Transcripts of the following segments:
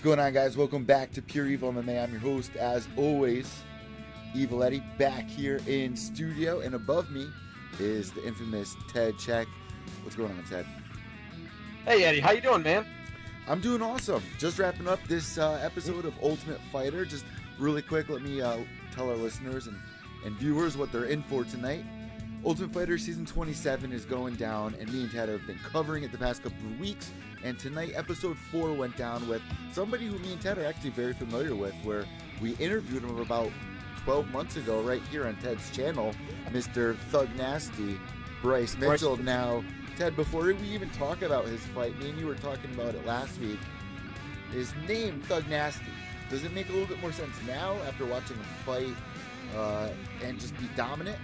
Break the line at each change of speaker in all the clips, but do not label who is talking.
going on, guys? Welcome back to Pure Evil MMA. I'm your host, as always, Evil Eddie, back here in studio, and above me is the infamous Ted Czech. What's going on, Ted?
Hey, Eddie. How you doing, man?
I'm doing awesome. Just wrapping up this episode of Ultimate Fighter. Just really quick, let me tell our listeners and viewers what they're in for tonight. Ultimate Fighter Season 27 is going down, and me and Ted have been covering it the past couple of weeks. And tonight, Episode 4 went down with somebody who me and Ted are actually very familiar with, where we interviewed him about 12 months ago right here on Ted's channel, Mr. Thug Nasty, Bryce Mitchell. Now, Ted, before we even talk about his fight, me and you were talking about it last week, his name, Thug Nasty, does it make a little bit more sense now after watching him fight and just be dominant?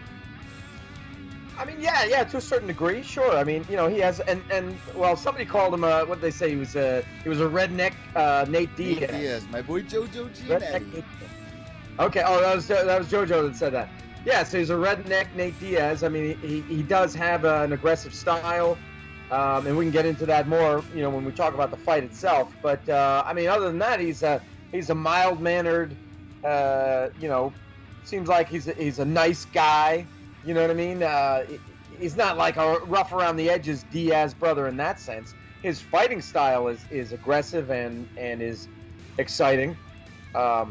I mean, yeah, to a certain degree, sure. I mean, you know, he has, and well, somebody called him, what did they say? He was a redneck Nate Diaz.
Nate Diaz, my boy Jojo Giannetti.
Okay, that was Jojo that said that. Yeah, so he's a redneck Nate Diaz. I mean, he does have an aggressive style, and we can get into that more, you know, when we talk about the fight itself. But I mean, other than that, he's a mild-mannered, you know, seems like he's a nice guy. You know what I mean? He's not like a rough around the edges Diaz brother in that sense. His fighting style is aggressive and is exciting. Yeah,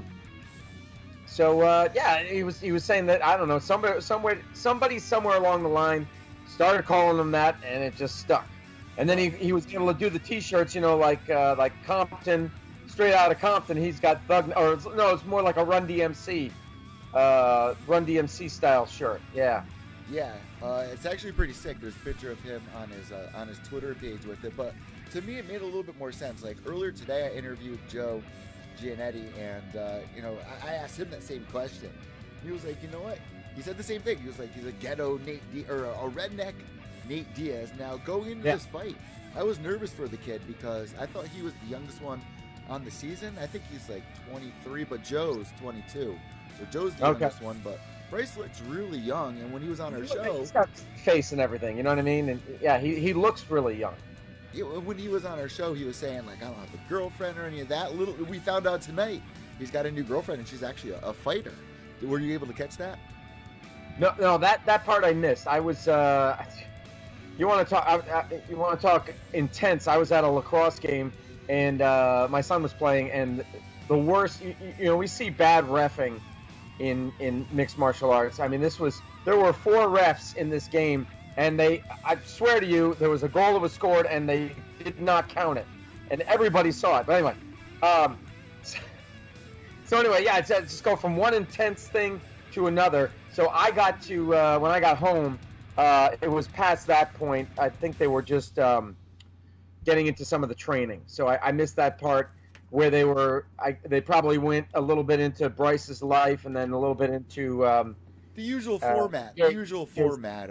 he was saying that, I don't know, somebody somewhere along the line started calling him that, and it just stuck. And then he was able to do the T-shirts, you know, like Compton, straight out of Compton. He's got Thug, or no, it's more like a Run DMC. Run DMC style shirt. Yeah,
it's actually pretty sick. There's a picture of him on his Twitter page with it, but to me it made a little bit more sense. Like earlier today I interviewed Joe Giannetti, and you know, I asked him that same question. He was like, you know what, he said the same thing. He was like, he's a ghetto or a redneck Nate Diaz. Now going into this fight, I was nervous for the kid because I thought he was the youngest one on the season. I think he's like 23, but Joe's 22. So Joe's the youngest one, but Bryce looks really young, and when he was on our show...
He's got face and everything, you know what I mean? And yeah, he looks really young.
Yeah, when he was on our show, he was saying, like, I don't have a girlfriend or any of that. We found out tonight he's got a new girlfriend, and she's actually a fighter. Were you able to catch that?
No, that part I missed. I was... You want to talk intense? I was at a lacrosse game, and my son was playing, and the worst... You know, we see bad reffing in mixed martial arts. I mean, there were 4 refs in this game, and I swear to you, there was a goal that was scored, and they did not count it, and everybody saw it. But anyway, so anyway, yeah, it's just go from one intense thing to another. So I got to when I got home, it was past that point. I think they were just getting into some of the training, so I missed that part where they probably went a little bit into Bryce's life and then a little bit into
the usual format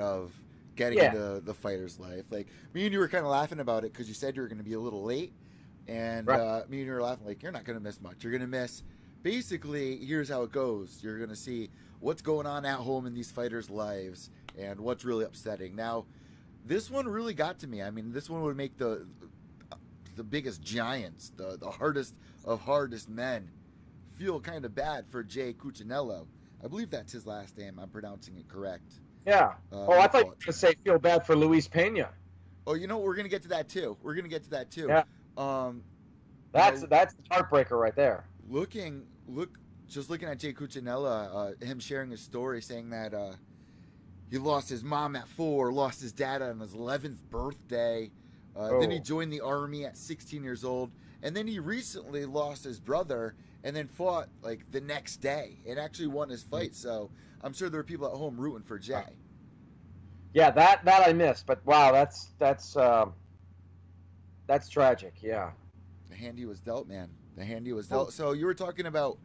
of getting into the fighter's life. Like, me and you were kind of laughing about it because you said you were going to be a little late, and me and you were laughing like, you're not going to miss much. You're going to miss, basically, here's how it goes. You're going to see what's going on at home in these fighters' lives and what's really upsetting. Now, this one really got to me. I mean, this one would make the biggest giants, the hardest of hardest men, feel kind of bad for Jay Cuccinello. I believe that's his last name. I'm pronouncing it correct.
Yeah. I thought you were going to say feel bad for Luis Pena.
Oh, you know, we're going to get to that too.
Yeah. That's the heartbreaker right there.
Just looking at Jay Cuccinello, him sharing his story, saying that he lost his mom at 4, lost his dad on his 11th birthday. Then he joined the army at 16 years old, and then he recently lost his brother and then fought like the next day and actually won his fight. So I'm sure there are people at home rooting for Jay.
Yeah, that I missed, but wow, that's tragic. Yeah,
the hand he was dealt, man. The hand he was dealt. So you were talking about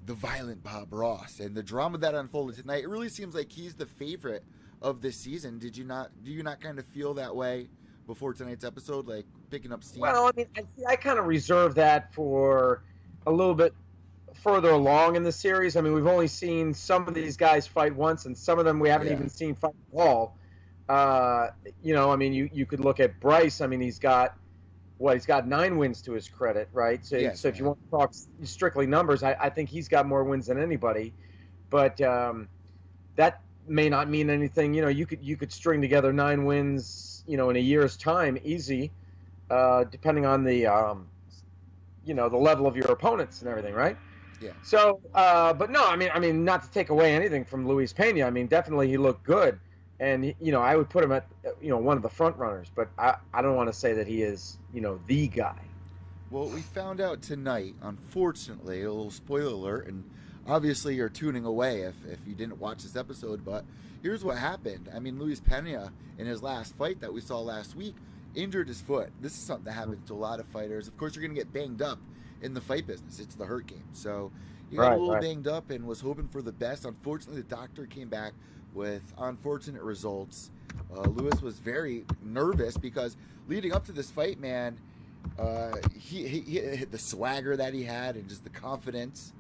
the violent Bob Ross and the drama that unfolded tonight. It really seems like he's the favorite of this season. Do you not kind of feel that way before tonight's episode, like picking up steam?
Well, I mean, I kind of reserve that for a little bit further along in the series. I mean, we've only seen some of these guys fight once, and some of them we haven't even seen fight at all. You know, I mean, you could look at Bryce. I mean, he's got he's got 9 wins to his credit, right? So,
Yes,
so if you
man.
want to talk strictly numbers, I think he's got more wins than anybody. But that may not mean anything. You could string together 9 wins, in a year's time, easy, depending on the level of your opponents and everything, right?
Yeah.
So, but no, I mean, not to take away anything from Luis Pena. I mean, definitely he looked good, and I would put him at one of the front runners. But I don't want to say that he is the guy.
Well, we found out tonight, unfortunately, a little spoiler alert, and obviously you're tuning away if you didn't watch this episode, but here's what happened. I mean, Luis Pena, in his last fight that we saw last week, injured his foot. This is something that happens to a lot of fighters. Of course, you're going to get banged up in the fight business. It's the hurt game. So he got a little banged up and was hoping for the best. Unfortunately, the doctor came back with unfortunate results. Luis was very nervous because leading up to this fight, man, he hit the swagger that he had and just the confidence.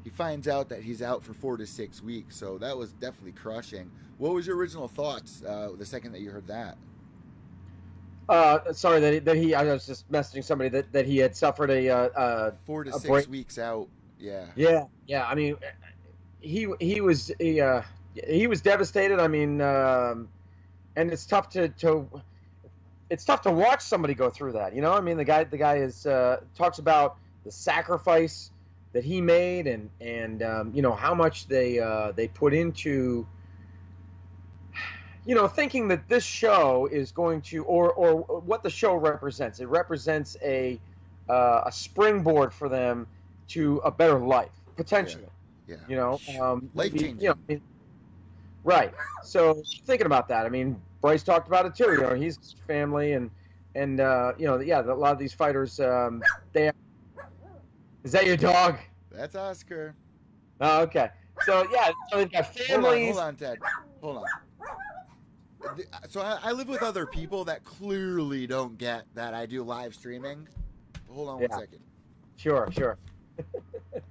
He finds out that he's out for 4 to 6 weeks, so that was definitely crushing. What was your original thoughts the second that you heard that?
Sorry that he. I was just messaging somebody that he had suffered a
4 to 6
break.
weeks out. Yeah.
Yeah. I mean, he was devastated. I mean, and it's tough to watch somebody go through that. I mean, the guy is talks about the sacrifice that he made and how much they put into thinking that this show is going to, or what the show represents. It represents a springboard for them to a better life, potentially.
Yeah. Life changing.
Right. So thinking about that, I mean, Bryce talked about it too. He's family and a lot of these fighters, they. Is that your dog?
That's Oscar.
Oh, okay. So they've got families.
Hold on, Ted. Hold on. So I live with other people that clearly don't get that I do live streaming. Hold on 1 second.
Sure.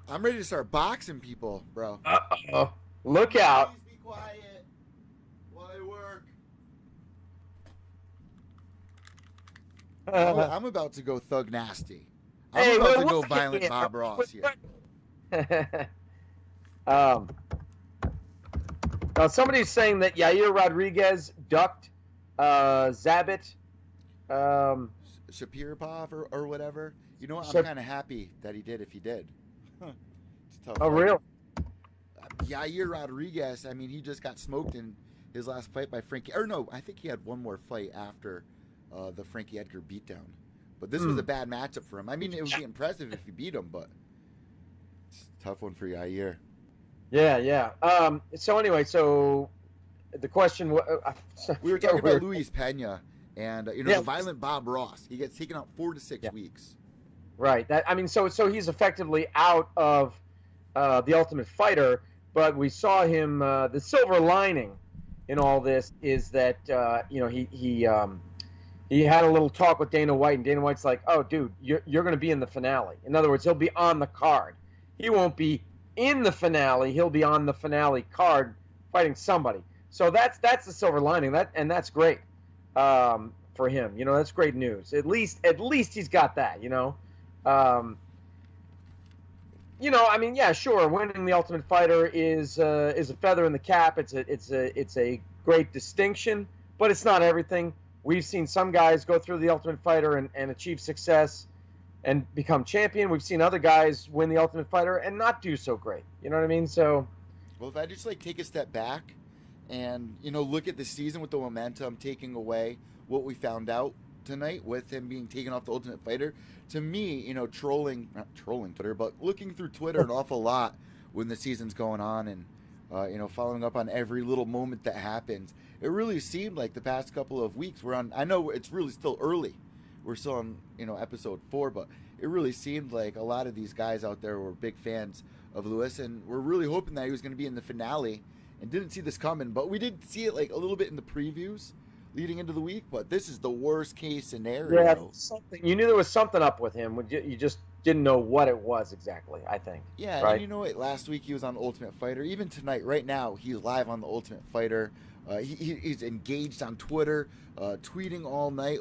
I'm ready to start boxing people, bro.
Uh-oh. Look out.
Please be quiet while I work. I'm about to go thug nasty. I'm about to go violent Bob Ross here.
Now somebody's saying that Yair Rodriguez ducked Zabit.
Shapirov or whatever. You know what? I'm kind of happy that he did if he did. It's tough.
Oh, really?
Yair Rodriguez, I mean, he just got smoked in his last fight by Frankie. Or no, I think he had one more fight after the Frankie Edgar beatdown. But this was a bad matchup for him. I mean, it would be impressive if he beat him, but it's a tough one for Yair.
Yeah. So anyway, the question
we were talking about Luis Pena and the violent Bob Ross. He gets taken out 4 to 6 weeks.
Right. So he's effectively out of the Ultimate Fighter, but we saw him. The silver lining in all this is that he had a little talk with Dana White, and Dana White's like, "Oh, dude, you're going to be in the finale." In other words, he'll be on the card. He won't be in the finale. He'll be on the finale card fighting somebody. So that's the silver lining. That's great for him. That's great news. At least he's got that. I mean, yeah, sure. Winning the Ultimate Fighter is a feather in the cap. It's a great distinction, but it's not everything. We've seen some guys go through the Ultimate Fighter and achieve success and become champion. We've seen other guys win the Ultimate Fighter and not do so great. You know what I mean? So,
well, if I just take a step back and look at the season with the momentum, taking away what we found out tonight with him being taken off the Ultimate Fighter, to me, not trolling Twitter, but looking through Twitter an awful lot when the season's going on and following up on every little moment that happens. It really seemed like the past couple of weeks I know it's really still early. We're still on, episode 4, but it really seemed like a lot of these guys out there were big fans of Luis, and we're really hoping that he was going to be in the finale, and didn't see this coming. But we did see it a little bit in the previews leading into the week. But this is the worst case scenario.
Yeah, you knew there was something up with him. You just didn't know what it was exactly, I think.
Yeah,
right?
And you know what? Last week he was on Ultimate Fighter. Even tonight, right now, he's live on the Ultimate Fighter. He's engaged on Twitter, tweeting all night.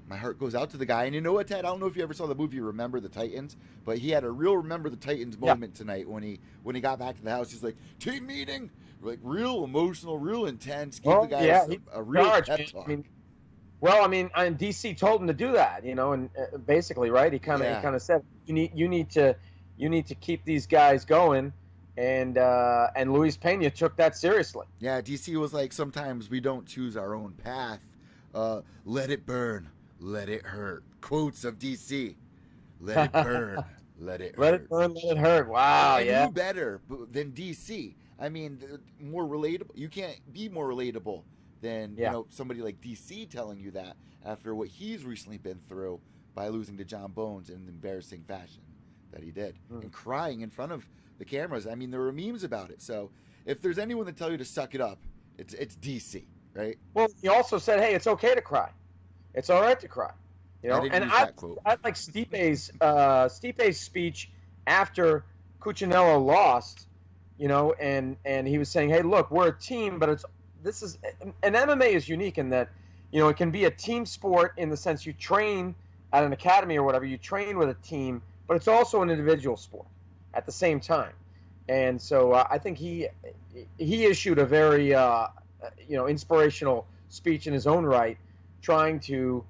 my heart goes out to the guy. And you know what, Ted? I don't know if you ever saw the movie Remember the Titans, but he had a real Remember the Titans moment tonight when he got back to the house. He's like, team meeting, like real emotional, real intense. Give the guys a real pep talk.
I mean, DC told him to do that, you know, and basically, right? He kind of said you need to keep these guys going, and Luis Pena took that seriously.
Yeah, DC was like, sometimes we don't choose our own path. Let it burn, let it hurt. Quotes of DC. Let it burn, let it hurt.
Let it burn, let it hurt. Wow,
and who better than DC? I mean, more relatable. You can't be more relatable than you know, somebody like DC telling you that after what he's recently been through by losing to John Bones in an embarrassing fashion that he did, and crying in front of the cameras. I mean, there were memes about it. So if there's anyone that tell you to suck it up, it's DC, right?
Well, he also said, hey, it's okay to cry. It's all right to cry. You know, I like Stipe's speech after Cuccinello lost, you know, and he was saying, hey, look, we're a team, but MMA is unique in that, you know, it can be a team sport in the sense you train at an academy or whatever, you train with a team, but it's also an individual sport at the same time. And so I think he issued a very, you know, inspirational speech in his own right, trying to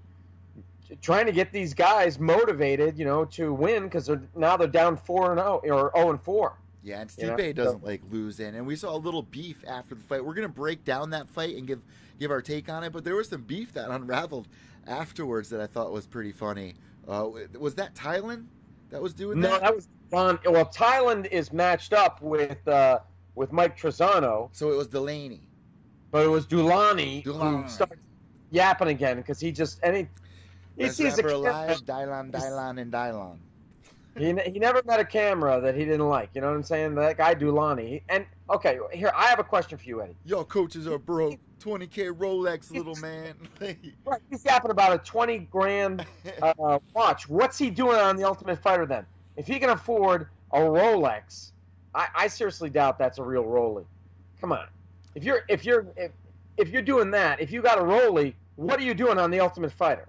get these guys motivated, you know, to win, because they're down 4-0 or 0-4.
Yeah, and Stipe doesn't like losing, and we saw a little beef after the fight. We're gonna break down that fight and give our take on it, but there was some beef that unraveled afterwards that I thought was pretty funny. Was that Thailand that was doing that?
No, that was Don. Well, Thailand is matched up with Mike Trezano.
So it was Delaney.
But it was Dulani who started yapping again, because he sees a camera.
Alive, Dylan, and Dylan.
He never met a camera that he didn't like. You know what I'm saying? That guy Dulani. And okay, here I have a question for you, Eddie.
Your coaches are broke. 20K Rolex, little man.
Right, he's yapping about a 20 grand watch. What's he doing on the Ultimate Fighter then? If he can afford a Rolex, I seriously doubt that's a real Rollie. Come on. If you're doing that, if you got a Rollie, what are you doing on the Ultimate Fighter?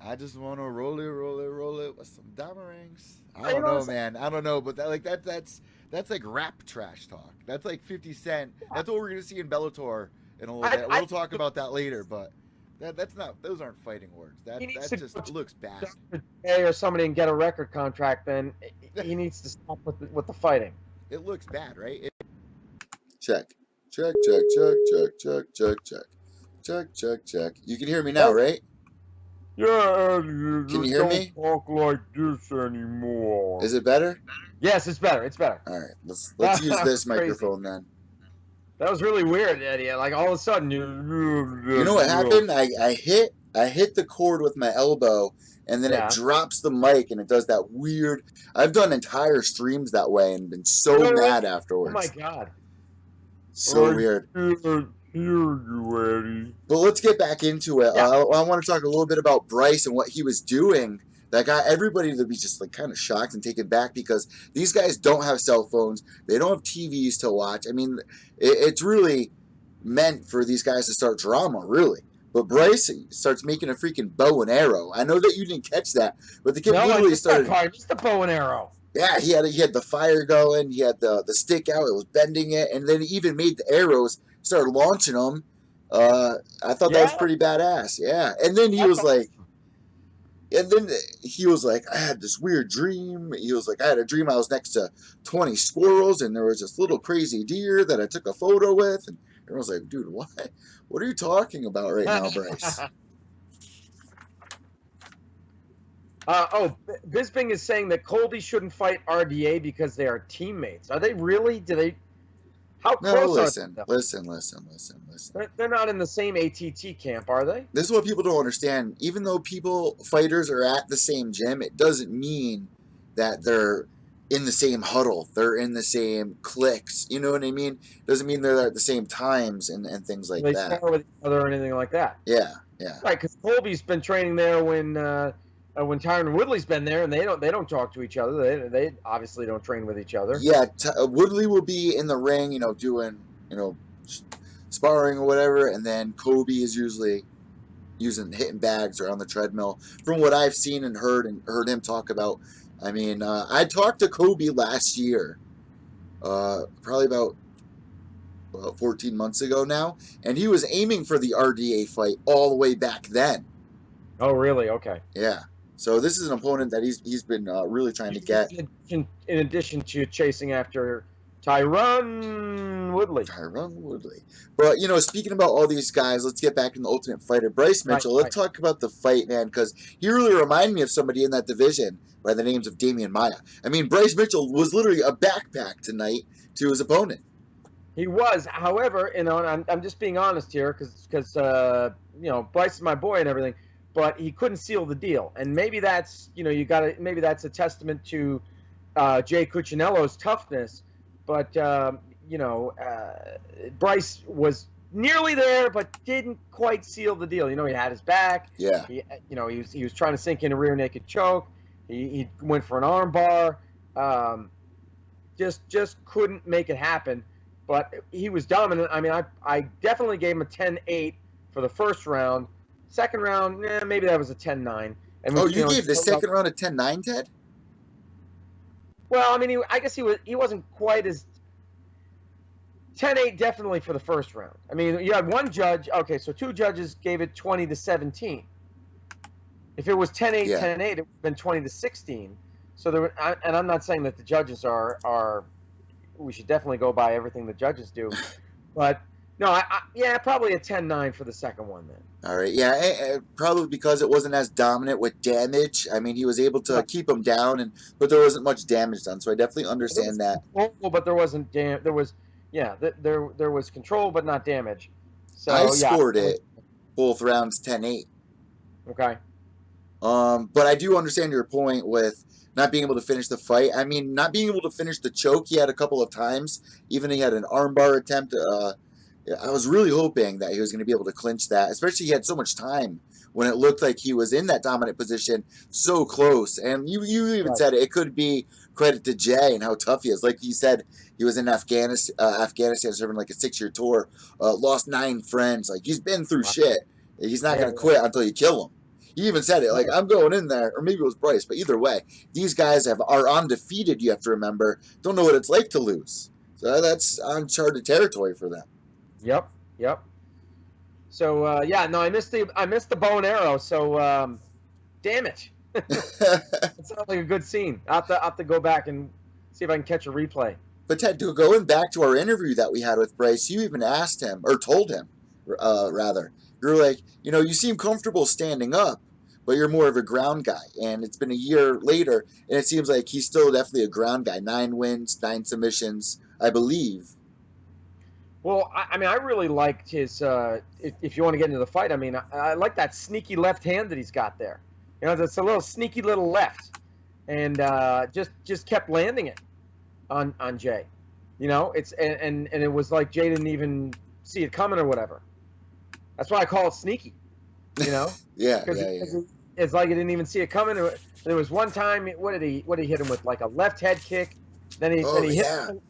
I just want to roll it with some diamond rings. I don't know, man. I don't know, but that's like rap trash talk. That's like 50 Cent. That's what we're gonna see in Bellator in a little bit. We'll talk about that later, but that's not. Those aren't fighting words. That just looks bad.
Or somebody and get a record contract, then he needs to stop with the fighting.
It looks bad, right?
Check. You can hear me now, right?
Yeah,
can you hear me?
Don't talk like this anymore.
Is it better?
Yes, it's better. It's better.
All right, let's use this microphone then.
That was really weird, Eddie. Like all of a sudden, you
know what happened? I hit the cord with my elbow, and then it drops the mic, and it does that weird. I've done entire streams that way, and been so mad afterwards.
Oh my god!
So weird. But let's get back into it.
Yeah.
I want to talk a little bit about Bryce and what he was doing. That got everybody to be just like kind of shocked and taken back, because these guys don't have cell phones. They don't have TVs to watch. I mean, it's really meant for these guys to start drama, really. But Bryce starts making a freaking bow and arrow. I know that you didn't catch that, but the kid literally started.
Just the bow and arrow.
Yeah, he had the fire going. He had the stick out. It was bending it, and then he even made the arrows. Started launching them. I thought that was pretty badass. Yeah, and then he was like, I had this weird dream. He was like, I had a dream I was next to 20 squirrels, and there was this little crazy deer that I took a photo with. And everyone was like, dude, what? What are you talking about right now, Bryce?
Bisping is saying that Colby shouldn't fight RDA because they are teammates. Are they really? Do they? How close are they?
Listen.
They're not in the same ATT camp, are they?
This is what people don't understand. Even though fighters are at the same gym, it doesn't mean that they're in the same huddle. They're in the same cliques. You know what I mean? Doesn't mean they're at the same times and things like that.
They spar with each other or anything like that.
Yeah.
Right, because Colby's been training there when Tyron Woodley's been there, and they don't talk to each other. They obviously don't train with each other.
Yeah, Woodley will be in the ring, doing, sparring or whatever, and then Kobe is usually, hitting bags or on the treadmill. From what I've seen and heard him talk about, I mean, I talked to Kobe last year, probably about 14 months ago now, and he was aiming for the RDA fight all the way back then.
Oh, really? Okay.
Yeah. So this is an opponent that he's been really trying to get.
In addition to chasing after Tyron Woodley.
But, speaking about all these guys, let's get back in the Ultimate Fighter. Bryce Mitchell, let's talk about the fight, man, because he really reminded me of somebody in that division by the names of Damian Maia. I mean, Bryce Mitchell was literally a backpack tonight to his opponent.
He was. However, and I'm just being honest here because Bryce is my boy and everything, but he couldn't seal the deal. And maybe that's, maybe that's a testament to Jay Cuccinello's toughness. But, Bryce was nearly there, but didn't quite seal the deal. He had his back.
Yeah.
He was trying to sink in a rear naked choke. He went for an arm bar. Just couldn't make it happen. But he was dominant. I mean, I definitely gave him a 10-8 for the first round. Second round, maybe that was a 10-9. And
you gave the second round a 10-9, Ted?
Well, I mean, I guess he wasn't quite as 10-8 definitely for the first round. I mean, you had one judge. Okay, so two judges gave it 20-17. If it was 10-8, 10-8, it would have been 20-16. So there, and I'm not saying that the judges are. We should definitely go by everything the judges do, but no, probably a 10-9 for the second one then.
All right, yeah, probably because it wasn't as dominant with damage. I mean, he was able to keep him down, but there wasn't much damage done. So I definitely understand that.
But there wasn't there was control, but not damage. So
I scored it both rounds 10-8.
Okay.
But I do understand your point with not being able to finish the fight. I mean, not being able to finish the choke he had a couple of times. Even he had an armbar attempt. I was really hoping that he was going to be able to clinch that, especially he had so much time when it looked like he was in that dominant position so close. And you even said it could be credit to Jay and how tough he is. Like you said, he was in Afghanistan serving like a 6-year tour, lost 9 friends. Like, he's been through shit. He's not going to quit until you kill him. He even said it, like, I'm going in there, or maybe it was Bryce, but either way, these guys are undefeated, you have to remember, don't know what it's like to lose. So that's uncharted territory for them.
Yep. So, I missed the bow and arrow, so, damn it. It sounds like a good scene. I'll have to go back and see if I can catch a replay.
But Ted, going back to our interview that we had with Bryce, you even asked him, or told him, rather, you're like, you seem comfortable standing up, but you're more of a ground guy. And it's been a year later, and it seems like he's still definitely a ground guy. 9 wins, 9 submissions, I believe.
Well, I mean, I really liked his, if you want to get into the fight, I mean, I like that sneaky left hand that he's got there. That's a little sneaky little left. And just kept landing it on Jay. It's and it was like Jay didn't even see it coming or whatever. That's why I call it sneaky,
Yeah.
It's like he didn't even see it coming. There was one time, what did he hit him with? Like a left head kick. Then he hit him.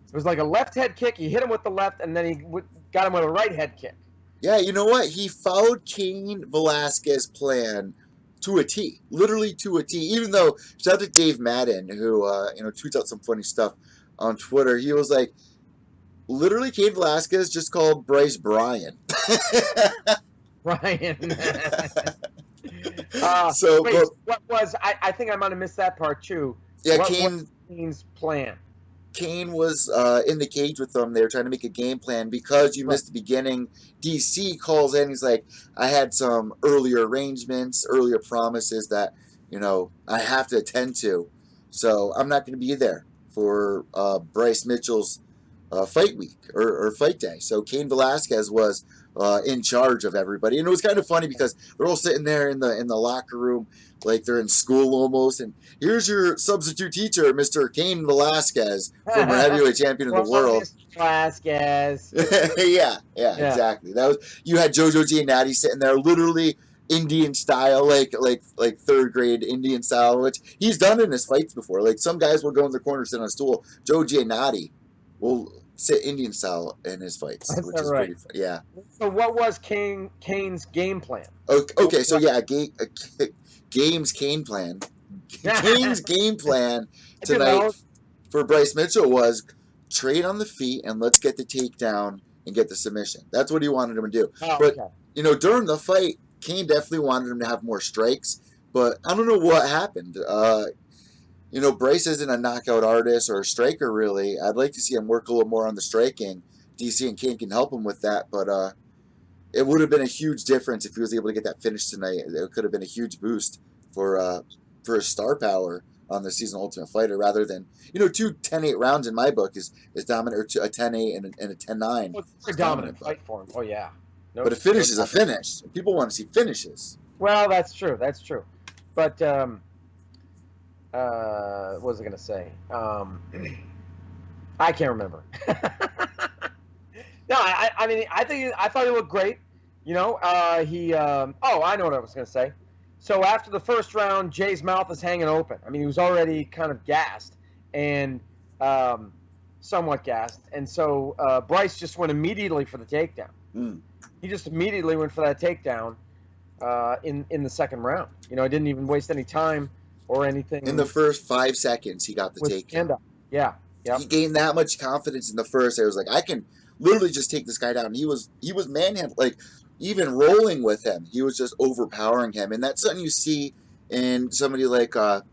It was like a left head kick. He hit him with the left, and then he got him with a right head kick.
Yeah, you know what? He followed Cain Velasquez's plan to a T, literally to a T. Even though, shout out to Dave Madden, who tweets out some funny stuff on Twitter. He was like, literally, Cain Velasquez just called Bryce Brian.
Brian. What was? I think I might have missed that part too.
Yeah,
what was Cain's plan?
Cain was in the cage with them. They were trying to make a game plan because you missed the beginning. DC calls in. He's like, I had some earlier arrangements, earlier promises that, I have to attend to. So I'm not going to be there for Bryce Mitchell's fight week or fight day. So Cain Velasquez was in charge of everybody. And it was kind of funny because they're all sitting there in the locker room like they're in school almost. And here's your substitute teacher, Mr. Cain Velasquez, former heavyweight champion of the world.
Velasquez.
yeah, exactly. You had Jojo Giannatti sitting there, literally Indian style, like third grade Indian style, which he's done in his fights before. Like, some guys will go in the corner, sit on a stool. Joe Giannatti will sit Indian style in his fights,
Is
which
that
is
right?
pretty fun. Yeah.
So what was Kane's game plan?
Okay, so yeah, Game's game plan. Kane's game plan tonight for Bryce Mitchell was trade on the feet and let's get the takedown and get the submission. That's what he wanted him to do.
Oh,
but
okay.
During the fight, Kane definitely wanted him to have more strikes, but I don't know what happened. Bryce isn't a knockout artist or a striker really. I'd like to see him work a little more on the striking. DC and Kane can help him with that, but it would have been a huge difference if he was able to get that finish tonight. It could have been a huge boost for his star power on the season Ultimate Fighter, rather than two 10-8 rounds in my book is dominant, or a 10-8 and a 10-9.
Well, it's a dominant fight for him. Oh yeah.
Nope. But a finish is a finish. People want to see finishes.
Well, that's true. That's true. But what was I going to say? I can't remember. No, I thought he looked great. I know what I was going to say. So after the first round, Jay's mouth is hanging open. I mean, he was already kind of gassed and somewhat gassed. And so Bryce just went immediately for the takedown.
Mm.
He just immediately went for that takedown in the second round. He didn't even waste any time or anything.
In the first 5 seconds, he got the takedown.
Yeah. Yep.
He gained that much confidence in the first. I was like, I can literally just take this guy down. He was manhandled, like even rolling with him. He was just overpowering him, and that's something you see in somebody like a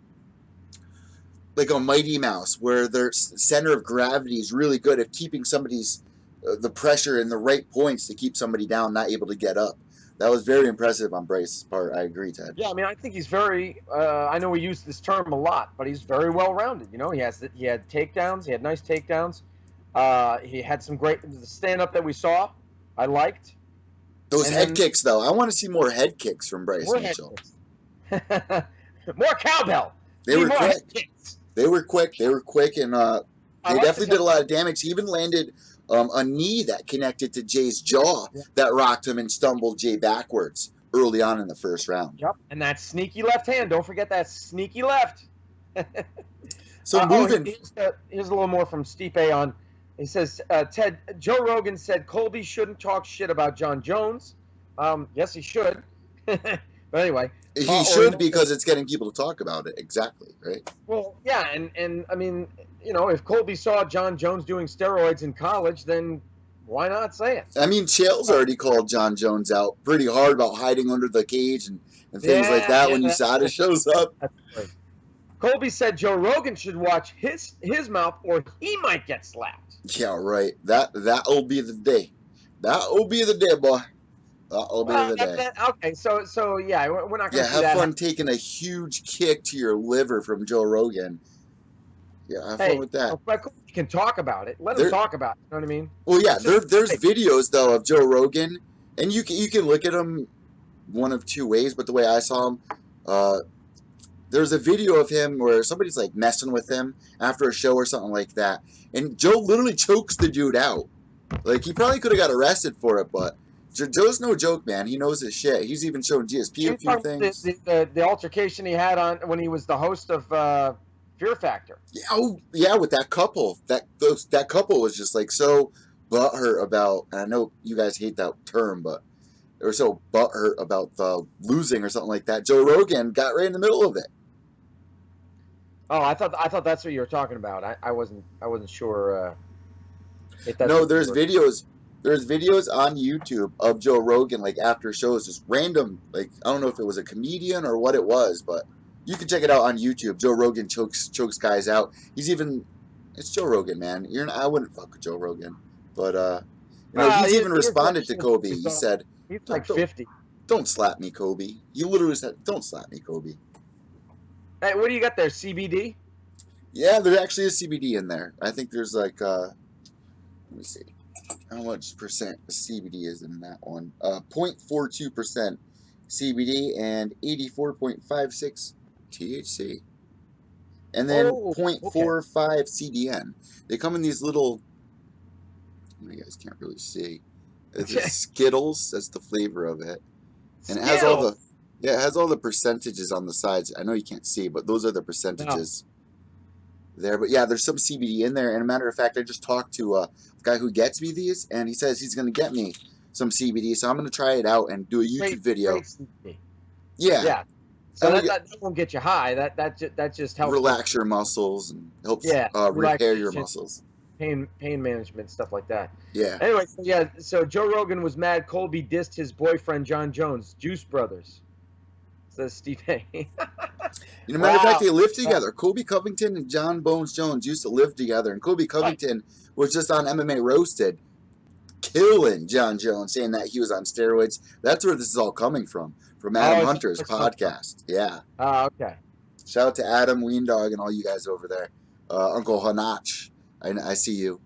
Mighty Mouse, where their center of gravity is really good at keeping somebody's the pressure in the right points to keep somebody down, not able to get up. That was very impressive on Bryce's part. I agree, Ted.
Yeah, I mean, I think he's very. I know we use this term a lot, but he's very well rounded. He had takedowns. He had nice takedowns. He had some great stand up that we saw. I liked
those head kicks, though. I want to see more head kicks from Bryce Mitchell.
More cowbell.
They were quick. They were quick, and they definitely did a lot of damage. He even landed a knee that connected to Jay's jaw that rocked him and stumbled Jay backwards early on in the first round.
Yep, and that sneaky left hand. Don't forget that sneaky left.
So moving.
Here's a little more from Stipe on. He says, Ted, Joe Rogan said Colby shouldn't talk shit about John Jones. Yes, he should. But anyway.
He should, because it's getting people to talk about it. Exactly, right?
Well, yeah, and I mean, if Colby saw John Jones doing steroids in college, then why not say it?
I mean, Chael's already called John Jones out pretty hard about hiding under the cage and things like that when USADA shows up.
Right. Colby said Joe Rogan should watch his mouth or he might get slapped.
Yeah, right. That'll be the day. That'll be the day, boy. That'll be the day.
Okay, so yeah, we're not going to
have fun taking a huge kick to your liver from Joe Rogan. Yeah, have fun with that.
You can talk about it. Let him talk about it. You know what I mean?
Well, yeah, there's videos, though, of Joe Rogan, and you can look at him one of two ways, but the way I saw him, there's a video of him where somebody's, like, messing with him after a show or something like that, and Joe literally chokes the dude out. Like, he probably could have got arrested for it, but Joe's no joke, man. He knows his shit. He's even shown GSP a few things.
The altercation he had on when he was the host of Fear Factor.
Yeah, with that couple. That couple was just like so butthurt about, and I know you guys hate that term, but they were so butthurt about the losing or something like that. Joe Rogan got right in the middle of it.
Oh, I thought that's what you were talking about. I wasn't sure.
No, there's videos. There's videos on YouTube of Joe Rogan, like, after shows, just random, like, I don't know if it was a comedian or what it was, but you can check it out on YouTube. Joe Rogan chokes guys out. It's Joe Rogan, man. I wouldn't fuck with Joe Rogan. But, he's even responded to Kobe. He said,
he's like 50.
Don't slap me, Kobe. You literally said, don't slap me, Kobe.
Hey, what do you got there, CBD?
Yeah, there actually is CBD in there. I think there's like, let me see. How much percent CBD is in that one? 0.42% CBD and 84.56 THC. And then 0.45 CDN. They come in these little, you guys can't really see. It's Skittles, that's the flavor of it. And it has all the percentages on the sides. I know you can't see, but those are the percentages. there. But yeah, there's some CBD in there. And a matter of fact, I just talked to a guy who gets me these, and he says he's going to get me some CBD. So I'm going to try it out and do a YouTube video.
Great CBD.
Yeah.
Yeah. So that won't get you high. That just helps
relax your muscles and helps repair your muscles.
Pain management, stuff like that.
Yeah.
Anyway, so Joe Rogan was mad Colby dissed his boyfriend John Jones, Juice Brothers. Says Steve A.
Matter of fact, they lived together. Colby Covington and John Bones Jones used to live together, and Colby Covington was just on MMA Roasted, killing John Jones, saying that he was on steroids. That's where this is all coming from Adam Hunter's podcast. Yeah.
Oh, okay.
Shout out to Adam, Weendog, and all you guys over there. Uncle Hanach, I see you.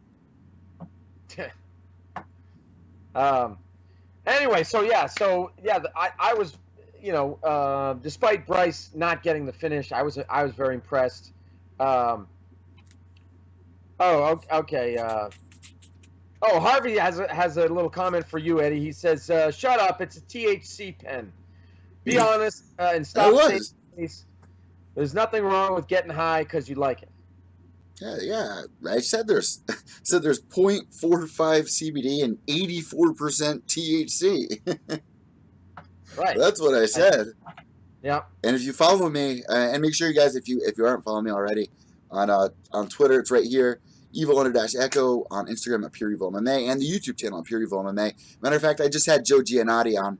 Anyway, I was, despite Bryce not getting the finish, I was very impressed. Okay. Harvey has a little comment for you, Eddie. He says, "Shut up! It's a THC pen. Be honest and stop saying there's nothing wrong with getting high because you like it."
Yeah. I said there's 0.45 CBD and 84% THC.
Right.
That's what I said.
Yeah.
And if you follow me, and make sure you guys, if you aren't following me already, on Twitter, it's right here. Evil_Echo on Instagram at Pure Evil MMA, and the YouTube channel at Pure Evil MMA. Matter of fact, I just had Joe Giannotti on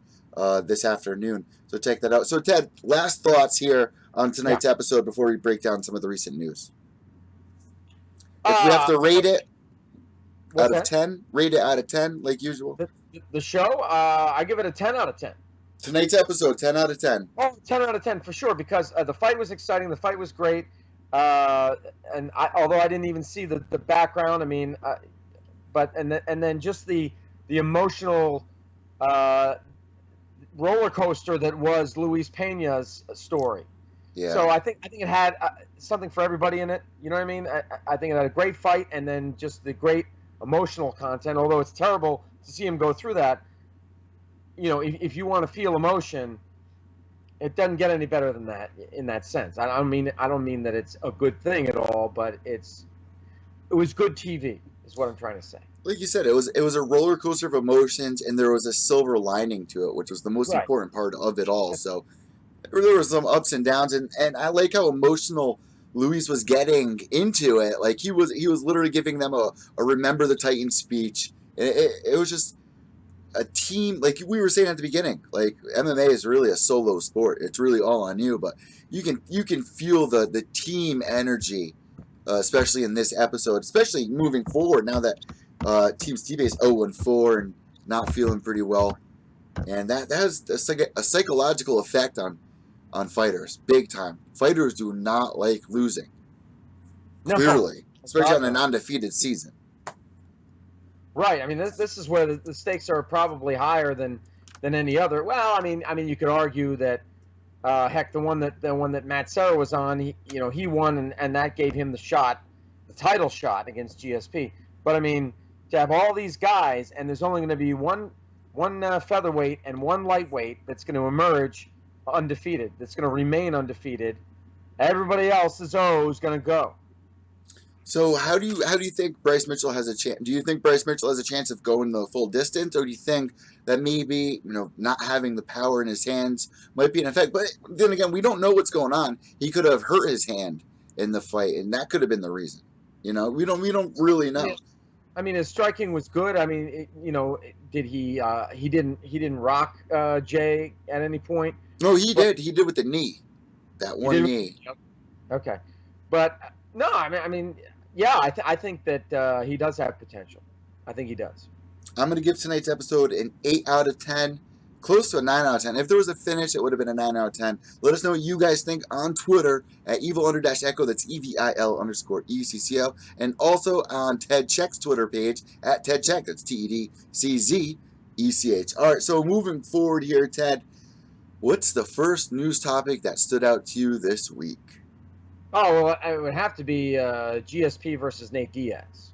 this afternoon, so check that out. So Ted, last thoughts here on tonight's episode before we break down some of the recent news. If we have to rate it out of 10, rate it out of 10 like usual.
The show, I give it a 10 out of 10.
Tonight's episode, 10 out of 10.
Oh, 10 out of 10 for sure, because the fight was exciting, the fight was great. Although I didn't even see the background, I mean, and then just the emotional roller coaster that was Luis Peña's story.
Yeah.
So I think it had something for everybody in it. You know what I mean? I think it had a great fight, and then just the great emotional content. Although it's terrible to see him go through that. If you want to feel emotion, it doesn't get any better than that in that sense. I don't mean that it's a good thing at all, but it was good TV, is what I'm trying to say.
Like you said, it was a roller coaster of emotions, and there was a silver lining to it, which was the most important part of it all. So there were some ups and downs, and I like how emotional Luis was getting into it. Like he was literally giving them a Remember the Titans speech. It was just a team, like we were saying at the beginning, like MMA is really a solo sport. It's really all on you, but you can feel the team energy, especially in this episode, especially moving forward now that Team Steve is 0-4 and not feeling pretty well, and that has a psychological effect on fighters, big time. Fighters do not like losing, clearly, especially on an undefeated season.
Right. I mean, this is where the stakes are probably higher than any other. Well, I mean, you could argue that, heck, the one that Matt Serra was on, he won, and that gave him the title shot against GSP. But I mean, to have all these guys, and there's only going to be one featherweight and one lightweight that's going to emerge undefeated. That's going to remain undefeated. Everybody else is going to go.
So how do you think Bryce Mitchell has a chance? Do you think Bryce Mitchell has a chance of going the full distance, or do you think that maybe not having the power in his hands might be an effect? But then again, we don't know what's going on. He could have hurt his hand in the fight, and that could have been the reason. We don't really know.
I mean, his striking was good. I mean, did he didn't rock Jay at any point?
No, he did. He did with the knee, that one knee.
Okay, but no, I mean. Yeah, I think that he does have potential. I think he does.
I'm going to give tonight's episode an 8 out of 10, close to a 9 out of 10. If there was a finish, it would have been a 9 out of 10. Let us know what you guys think on Twitter at Evil_Echo. That's EVIL_ECCO. And also on Ted Czech's Twitter page at Ted Czech. That's TEDCZECH. All right, so moving forward here, Ted, what's the first news topic that stood out to you this week?
Oh, well, it would have to be GSP versus Nate Diaz.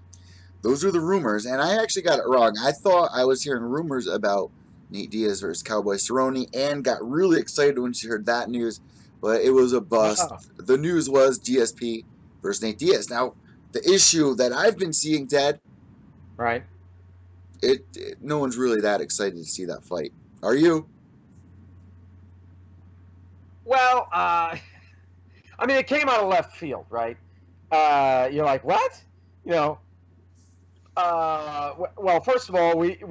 Those are the rumors, and I actually got it wrong. I thought I was hearing rumors about Nate Diaz versus Cowboy Cerrone, and got really excited when she heard that news, but it was a bust. The news was GSP versus Nate Diaz. Now, the issue that I've been seeing, Ted,
Right.
no one's really that excited to see that fight. Are you?
Well, I mean, it came out of left field, right? You're like, what? You know, well, first of all, we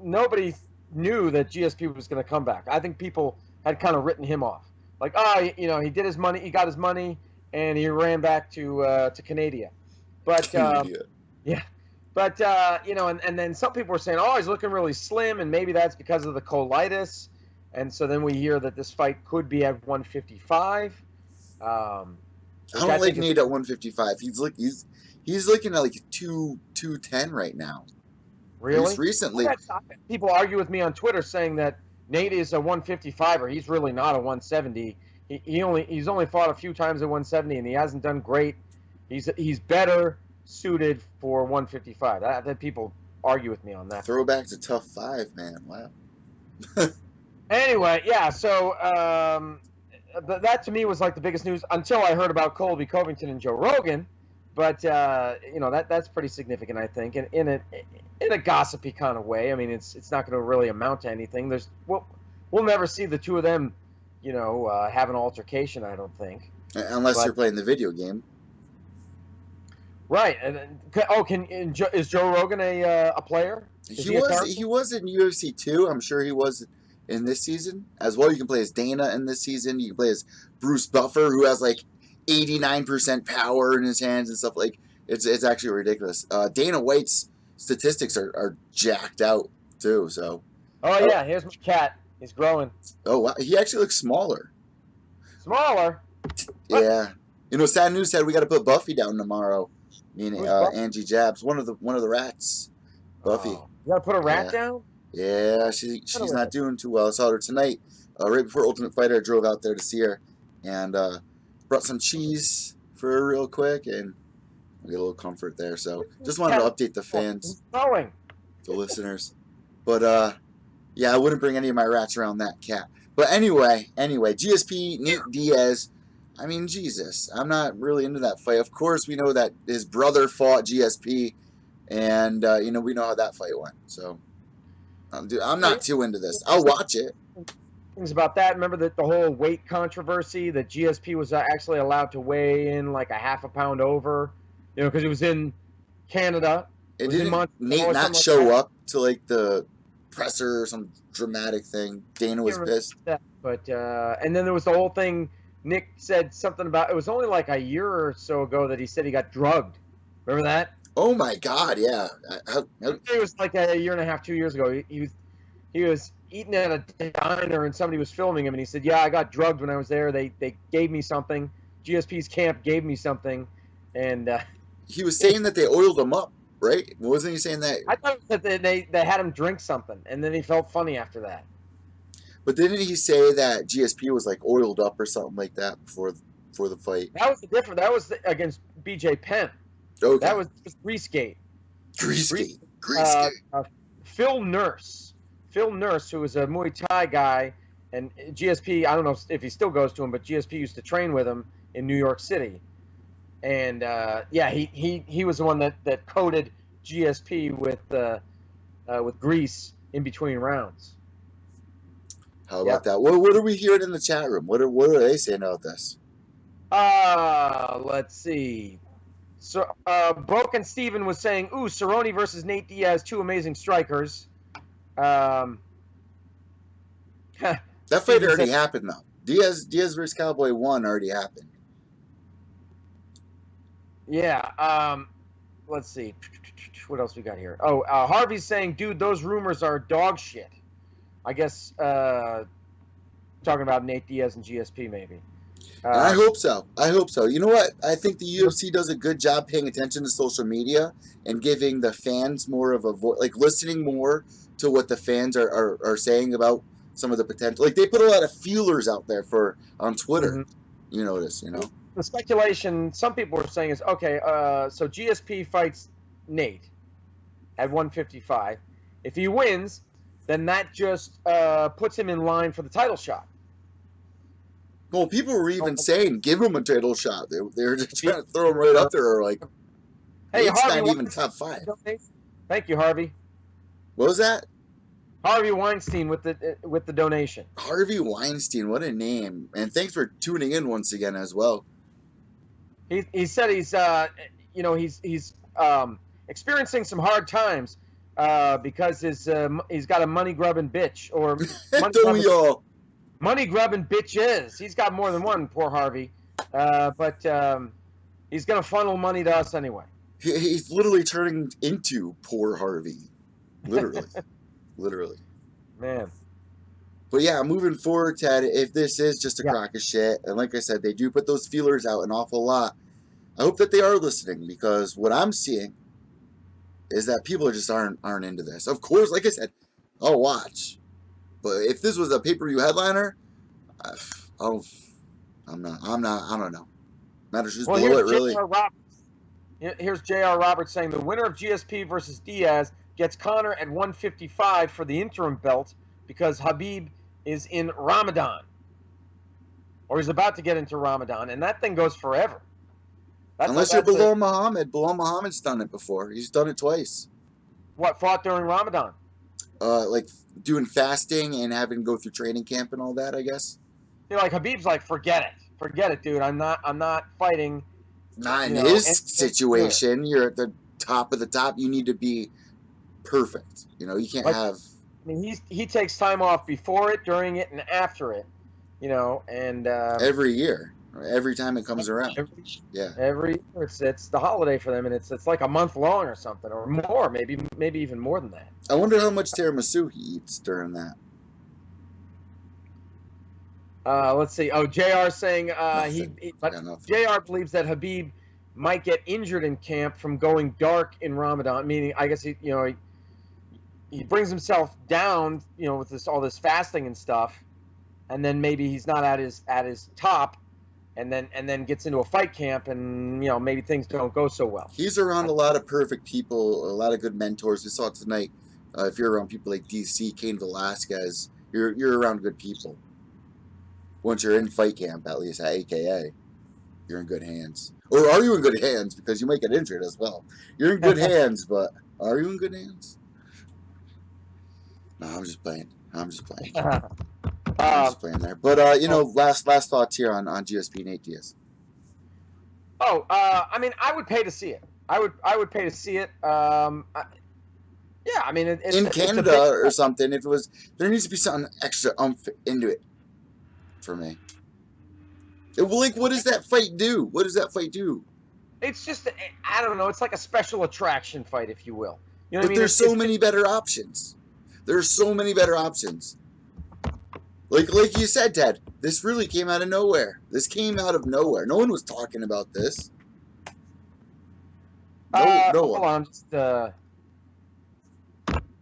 nobody knew that GSP was going to come back. I think people had kind of written him off, like, oh, you know, he did his money, he got his money, and he ran back to Canada. But yeah, but you know, and then some people were saying, oh, he's looking really slim, and maybe that's because of the colitis. And so then we hear that this fight could be at 155.
I don't like Nate at 155. He's looking at like 210 right now.
Really?
At least recently.
People argue with me on Twitter saying that Nate is a 155er. He's really not a 170. He's only fought a few times at 170, and he hasn't done great. He's better suited for 155. That people argue with me on that.
Throwback to TUF 5, man. Wow.
Anyway, yeah. So that to me was like the biggest news until I heard about Colby Covington and Joe Rogan. But you know, that's pretty significant, I think, and in a gossipy kind of way. I mean, it's not going to really amount to anything. We'll never see the two of them, you know, have an altercation. I don't think,
unless you're playing the video game.
Right. Is Joe Rogan a player?
He was in UFC 2. I'm sure he was in this season as well. You can play as Dana in this season. You can play as Bruce Buffer, who has like 89% power in his hands and stuff. Like it's actually ridiculous. Dana White's statistics are jacked out too. So.
Oh yeah, here's my cat. He's growing.
Oh wow, he actually looks smaller.
Smaller.
Yeah. You know, sad news said we got to put Buffy down tomorrow. Meaning Angie Jabs, one of the rats. Buffy.
Oh, you gotta put a rat down?
Yeah, she's not doing too well. I saw her tonight. Right before Ultimate Fighter, I drove out there to see her and brought some cheese for her real quick and get a little comfort there. So just wanted to update the fans, the listeners. But yeah, I wouldn't bring any of my rats around that cat. But anyway, GSP, Nate Diaz. I mean, Jesus, I'm not really into that fight. Of course, we know that his brother fought GSP, and you know, we know how that fight went. So, I'm not too into this. I'll watch it.
Things about that. Remember the whole weight controversy that GSP was actually allowed to weigh in like a half a pound over, you know, because it was in Canada.
Didn't Nate not show up to like the presser or some dramatic thing? Dana was pissed.
But and then there was the whole thing. Nick said something about, it was only like a year or so ago that he said he got drugged. Remember that?
Oh my God, yeah.
It was like a year and a half, 2 years ago. He was eating at a diner and somebody was filming him and he said, yeah, I got drugged when I was there. They gave me something. GSP's camp gave me something. And
he was saying that they oiled him up, right? Wasn't he saying that?
I thought that they had him drink something and then he felt funny after that.
But didn't he say that GSP was like oiled up or something like that before the fight?
That was different. That was against BJ Penn.
Okay.
That was Greasegate.
Greasegate.
Phil Nurse, who was a Muay Thai guy, and GSP, I don't know if he still goes to him, but GSP used to train with him in New York City. And yeah, he was the one that coated GSP with grease in between rounds.
How about that? What are we hearing in the chat room? What are they saying about this?
Let's see. So, Broken Steven was saying, ooh, Cerrone versus Nate Diaz, two amazing strikers.
That fight already happened, though. Diaz versus Cowboy 1 already happened.
Yeah. Let's see. What else we got here? Oh, Harvey's saying, dude, those rumors are dog shit. I guess talking about Nate Diaz and GSP maybe.
I hope so. You know what? I think the UFC does a good job paying attention to social media and giving the fans more of a voice, like listening more to what the fans are saying about some of the potential. Like they put a lot of feelers out there on Twitter. Mm-hmm. You notice, you know?
The speculation some people are saying is, okay, so GSP fights Nate at 155. If he wins, then that just puts him in line for the title shot.
Well, people were even saying, give him a title shot. They were just trying to throw him right up there. Like,
Hey,
it's
Harvey,
not even top 5.
Thank you, Harvey.
What was that?
Harvey Weinstein with the donation.
Harvey Weinstein, what a name! And thanks for tuning in once again as well.
He said he's experiencing some hard times because he's got a money grubbing bitch or money grubbing bitches. He's got more than one, poor Harvey, but he's gonna funnel money to us anyway.
He's literally turning into poor Harvey, literally. Literally.
Man.
But yeah, moving forward, Ted, if this is just a crock of shit, and like I said, they do put those feelers out an awful lot, I hope that they are listening, because what I'm seeing is that people just aren't into this. Of course, like I said, I'll watch. But if this was a pay-per-view headliner, I don't know. Matters just below it, really.
Here's J.R. Roberts saying the winner of GSP versus Diaz gets Conor at 155 for the interim belt because Khabib is in Ramadan. Or he's about to get into Ramadan, and that thing goes forever.
Unless you're below Muhammad. Below Muhammad's done it before. He's done it twice.
What, fought during Ramadan?
Like doing fasting and having to go through training camp and all that, I guess.
Like Khabib's like, forget it, dude. I'm not fighting.
Not in his situation. You're at the top of the top. You need to be perfect. You can't have.
I mean, he takes time off before it, during it, and after it. And
every year, every time it comes around.
Every year it's the holiday for them, and it's like a month long or something, or more, maybe even more than that.
I wonder how much tiramisu he eats during that.
Let's see. Oh, JR saying JR believes that Khabib might get injured in camp from going dark in Ramadan. Meaning, I guess he brings himself down, with all this fasting and stuff, and then maybe he's not at his top, and then gets into a fight camp, and maybe things don't go so well.
He's around a lot of perfect people, a lot of good mentors. We saw it tonight. If you're around people like DC, Cain Velasquez, you're around good people. Once you're in fight camp, at least at AKA, you're in good hands. Or are you in good hands? Because you might get injured as well. You're in good hands, but are you in good hands? No, I'm just playing. I'm just playing there. But last thoughts here on GSP Nate Diaz.
I mean, I would pay to see it. I would pay to see it. Yeah, I mean,
in Canada or something. If it was, there needs to be something extra into it for me. What does that fight do? What does that fight do?
It's just, I don't know. It's like a special attraction fight, if you will.
But there's so many better options. There's so many better options. Like you said, Ted, this really came out of nowhere. This came out of nowhere. No one was talking about this. No one.
Hold on, just there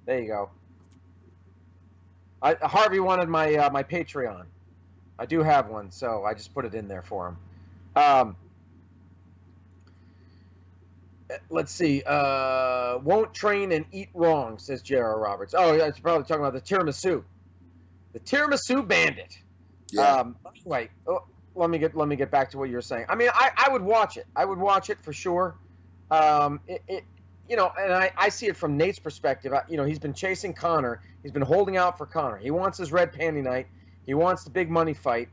you go. Harvey wanted my my Patreon. I do have one, so I just put it in there for him. Let's see. Won't train and eat wrong, says J.R. Roberts. Oh, yeah, it's probably talking about the tiramisu. The tiramisu bandit.
Yeah.
Anyway, let me get back to what you're saying. I mean, I would watch it. I would watch it for sure. And I see it from Nate's perspective. He's been chasing Conor. He's been holding out for Conor. He wants his red panty night. He wants the big money fight.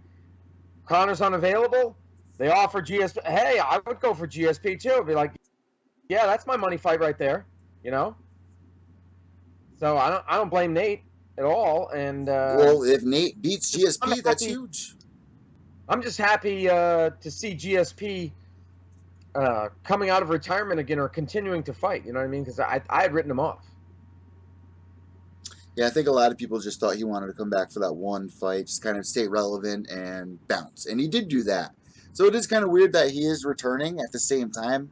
Conor's unavailable. They offer GSP. Hey, I would go for GSP too. I'd be like, yeah, that's my money fight right there. So I don't blame Nate at all. And
well, if Nate beats GSP, that's huge.
I'm just happy to see GSP coming out of retirement again or continuing to fight. You know what I mean? Because I had written him off.
Yeah, I think a lot of people just thought he wanted to come back for that one fight, just kind of stay relevant and bounce. And he did do that. So it is kind of weird that he is returning at the same time.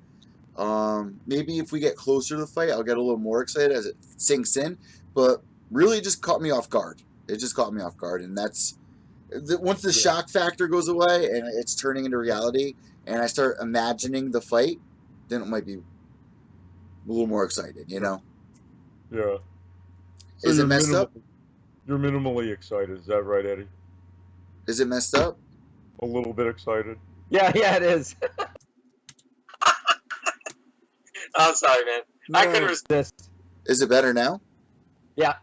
Maybe if we get closer to the fight, I'll get a little more excited as it sinks in. But really, it just caught me off guard. It just caught me off guard. And that's once the shock factor goes away and it's turning into reality and I start imagining the fight, then it might be a little more excited,
Yeah. So
is it messed up?
You're minimally excited. Is that right, Eddie?
Is it messed up?
a little bit excited.
Yeah, it is. I'm sorry, man. I couldn't resist.
Is it better now?
Yeah.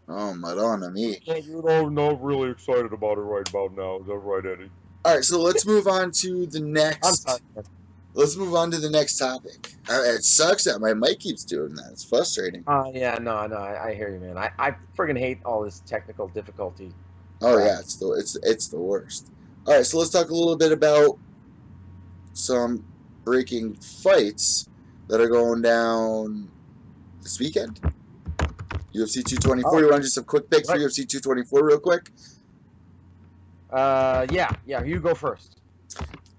Oh, Madonna me.
I'm not really excited about it right about now. Is that right, Eddie?
All right, so let's move on to the next.
I'm sorry.
Let's move on to the next topic. It sucks that my mic keeps doing that. It's frustrating.
Yeah, no, I hear you, man. I friggin' hate all this technical difficulty.
Oh yeah, it's the worst. All right, so let's talk a little bit about some breaking fights that are going down this weekend. UFC 224.
Oh.
You want to do some quick picks for UFC 224 real quick?
Yeah. You go first.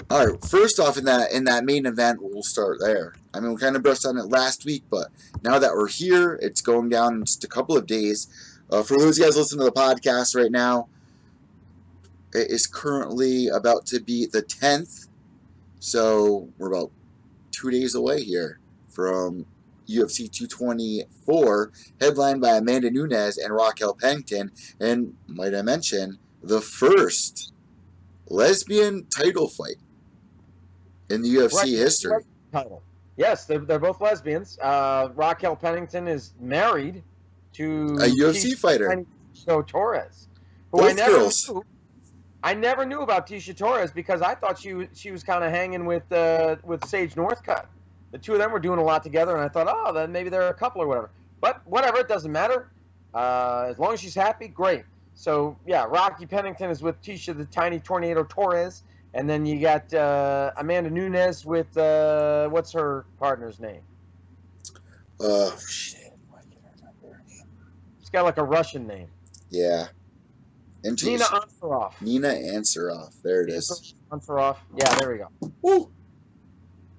All right. First off, in that main event, we'll start there. I mean, we kind of brushed on it last week, but now that we're here, it's going down in just a couple of days. For those of you guys listening to the podcast right now, it is currently about to be the 10th, so we're about 2 days away here from UFC 224, headlined by Amanda Nunes and Raquel Pennington, and might I mention, the first lesbian title fight in the UFC history.
Title. Yes, they're both lesbians. Raquel Pennington is married to
A UFC fighter.
Tisha Torres, who
Both girls.
I never knew about Tisha Torres because I thought she was kind of hanging with Sage Northcutt. The two of them were doing a lot together, and I thought, oh, then maybe they're a couple or whatever. But whatever, it doesn't matter. As long as she's happy, great. So, yeah, Rocky Pennington is with Tisha the Tiny Tornado Torres. And then you got Amanda Nunes with, what's her partner's name?
Shit. Why can't I remember her name?
She's got like a Russian name.
Yeah. And
Nina Ansaroff.
Nina Ansaroff. There it is.
Ansaroff. Yeah, there we go.
Woo!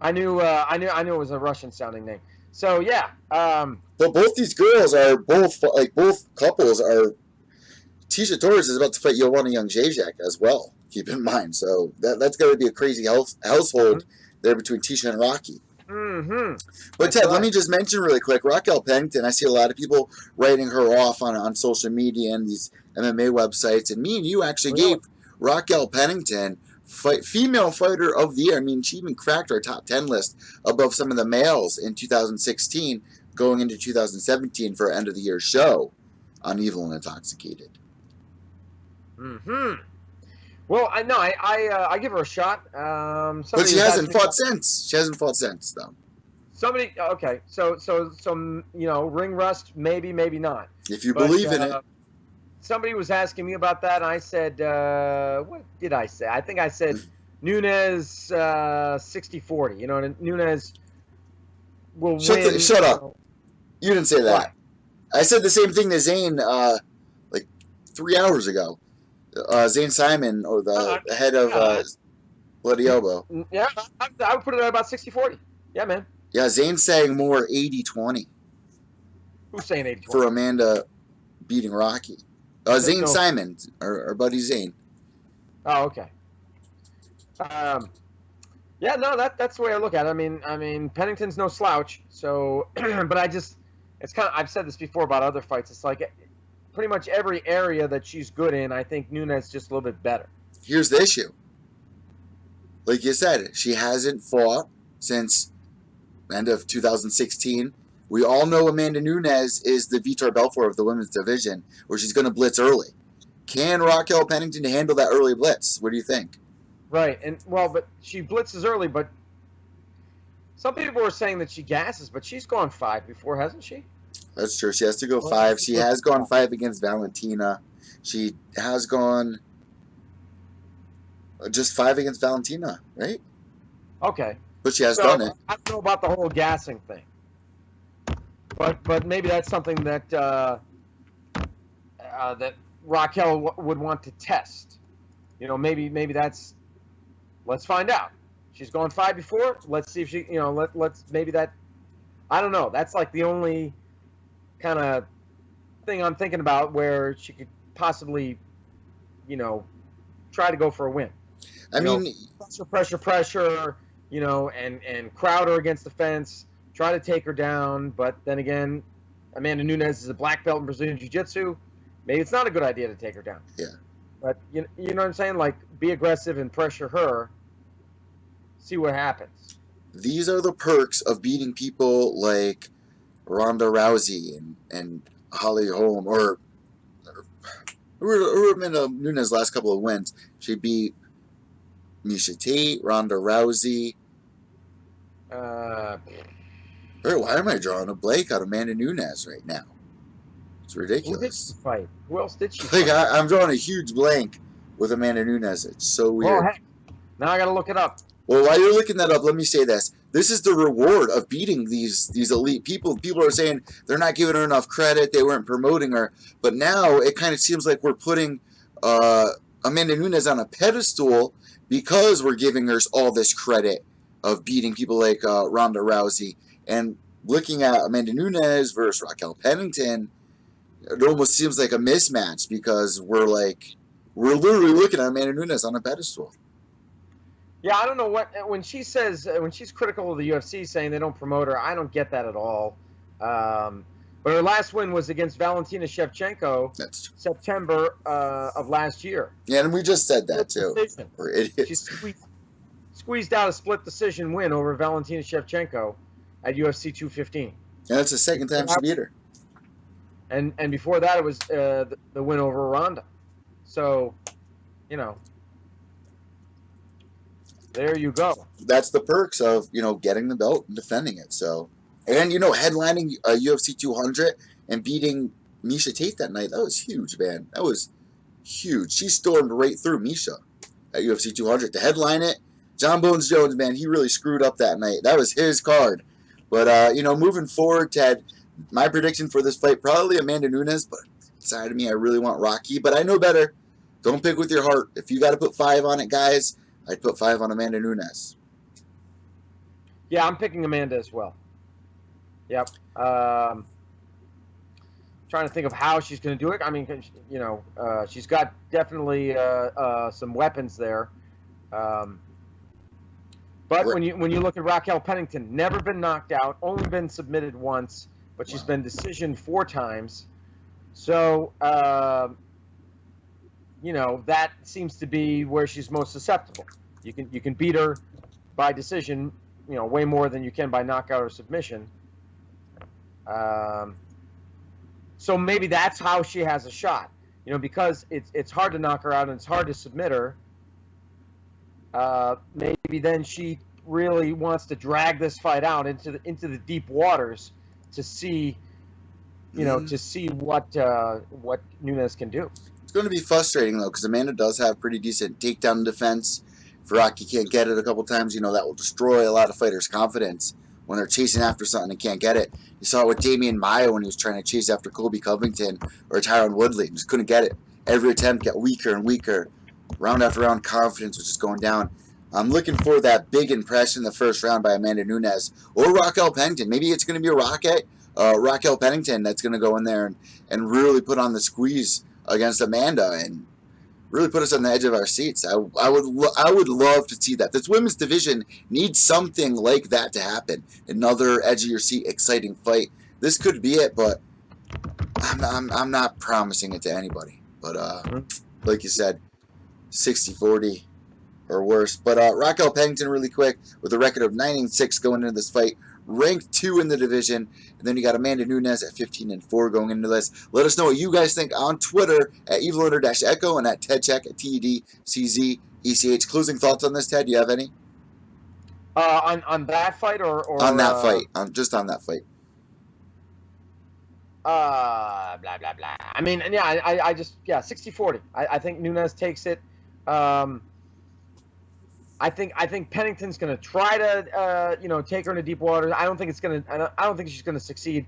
I knew it was a Russian sounding name. So yeah.
But both these girls are both couples are. Tisha Torres is about to fight Joanna Jędrzejczyk as well. Keep in mind, so that's going to be a crazy household there between Tisha and Rocky.
Mm-hmm.
But Ted, let me just mention really quick, Raquel Pennington. I see a lot of people writing her off on social media and these MMA websites, and me and you actually gave Raquel Pennington female fighter of the year. I mean, she even cracked our top 10 list above some of the males in 2016, going into 2017 for end of the year show on Evil and Intoxicated.
Mm-hmm. Well, I know I give her a shot.
But she hasn't fought since. She hasn't fought since, though.
Somebody, okay, so ring rust, maybe not.
If you believe in it.
Somebody was asking me about that, and I said, what did I say? I think I said Nunes 60-40. You know, Nunes will win.
Shut up. You didn't say that.
What?
I said the same thing to Zane like 3 hours ago. Zane Simon, or the head of Bloody Elbow.
Yeah, I would put it at about 60-40. Yeah, man.
Yeah, Zane's saying more 80-20.
Who's saying 80-20?
For Amanda beating Rocky. Zane Simon, our buddy Zane.
Oh, okay. Yeah, no, that's the way I look at it. I mean, Pennington's no slouch. So, but it's kind of, I've said this before about other fights. It's like pretty much every area that she's good in, I think Nunes is just a little bit better.
Here's the issue. Like you said, she hasn't fought since end of 2016. We all know Amanda Nunes is the Vitor Belfort of the women's division, where she's going to blitz early. Can Raquel Pennington handle that early blitz? What do you think?
Right, and well, but she blitzes early, but some people were saying that she gasses, but she's gone 5 before, hasn't she?
That's true. She has to go 5. She has gone 5 against Valentina. She has gone just 5 against Valentina, right?
Okay.
But she has done it.
I don't know about the whole gassing thing. But maybe that's something that that Raquel would want to test. You know, maybe that's. Let's find out. She's gone 5 before. Let's see if she. You know, let's maybe that. I don't know. That's like the only kind of thing I'm thinking about where she could possibly, you know, try to go for a win.
I mean,
pressure. You know, and crowd her against the fence. Try to take her down, but then again, Amanda Nunes is a black belt in Brazilian Jiu-Jitsu. Maybe it's not a good idea to take her down.
Yeah.
But you know what I'm saying? Like, be aggressive and pressure her. See what happens.
These are the perks of beating people like Ronda Rousey and Holly Holm, or Amanda Nunes' last couple of wins. She beat Miesha Tate, Ronda Rousey. Why am I drawing a blank on Amanda Nunes right now? It's
Who did
ridiculous.
she fight? Who else did she
Like
fight?
I'm drawing a huge blank with Amanda Nunes. It's so weird.
Well, heck, now I got to look it up.
Well, while you're looking that up, let me say this. This is the reward of beating these elite people. People are saying they're not giving her enough credit. They weren't promoting her. But now it kind of seems like we're putting Amanda Nunes on a pedestal because we're giving her all this credit of beating people like Ronda Rousey. And looking at Amanda Nunes versus Raquel Pennington, it almost seems like a mismatch because we're literally looking at Amanda Nunes on a pedestal.
Yeah, I don't know when she says when she's critical of the UFC, saying they don't promote her. I don't get that at all. But her last win was against Valentina Shevchenko,
That's
September of last year.
Yeah, and we just said that too. We're idiots.
She squeezed out a split decision win over Valentina Shevchenko at UFC 215.
And that's the second time she beat her.
And before that, it was the win over Ronda. So, you know, there you go.
That's the perks of, getting the belt and defending it. So, and, headlining UFC 200 and beating Miesha Tate that night, that was huge, man. That was huge. She stormed right through Miesha at UFC 200 to headline it. John Bones Jones, man, he really screwed up that night. That was his card. But, moving forward, Ted, my prediction for this fight, probably Amanda Nunes, but inside of me, I really want Rocky. But I know better. Don't pick with your heart. If you got to put 5 on it, guys, I'd put 5 on Amanda Nunes.
Yeah, I'm picking Amanda as well. Yep. Trying to think of how she's going to do it. I mean, she's got definitely some weapons there. But when you look at Raquel Pennington, never been knocked out, only been submitted once, but she's been decisioned 4 times. So, that seems to be where she's most susceptible. You can beat her by decision, way more than you can by knockout or submission. So maybe that's how she has a shot, because it's hard to knock her out and it's hard to submit her. Maybe then she really wants to drag this fight out into the deep waters to see, to see what Nunes can do.
It's going to be frustrating, though, because Amanda does have pretty decent takedown defense. If Rocky can't get it a couple times, that will destroy a lot of fighters' confidence when they're chasing after something and can't get it. You saw it with Damian Maia when he was trying to chase after Colby Covington or Tyron Woodley. Just couldn't get it. Every attempt got weaker and weaker. Round after round, confidence was just going down. I'm looking for that big impression in the first round by Amanda Nunes or Raquel Pennington. Maybe it's going to be Raquel Pennington that's going to go in there and really put on the squeeze against Amanda and really put us on the edge of our seats. I would love to see that. This women's division needs something like that to happen. Another edge of your seat, exciting fight. This could be it, but I'm not promising it to anybody. But like you said, 60-40 or worse. But Raquel Pennington, really quick, with a record of 9-6 going into this fight, ranked 2 in the division. And then you got Amanda Nunes at 15-4 going into this. Let us know what you guys think on Twitter at EvilUnder-Echo and at Ted Czech at TEDCZECH. Closing thoughts on this, Ted? Do you have any?
On that fight or
on that fight? Just on that fight.
Blah blah blah. I mean, yeah, I just 60-40. I think Nunes takes it. I think Pennington's going to try to take her into deep waters. I don't think she's going to succeed.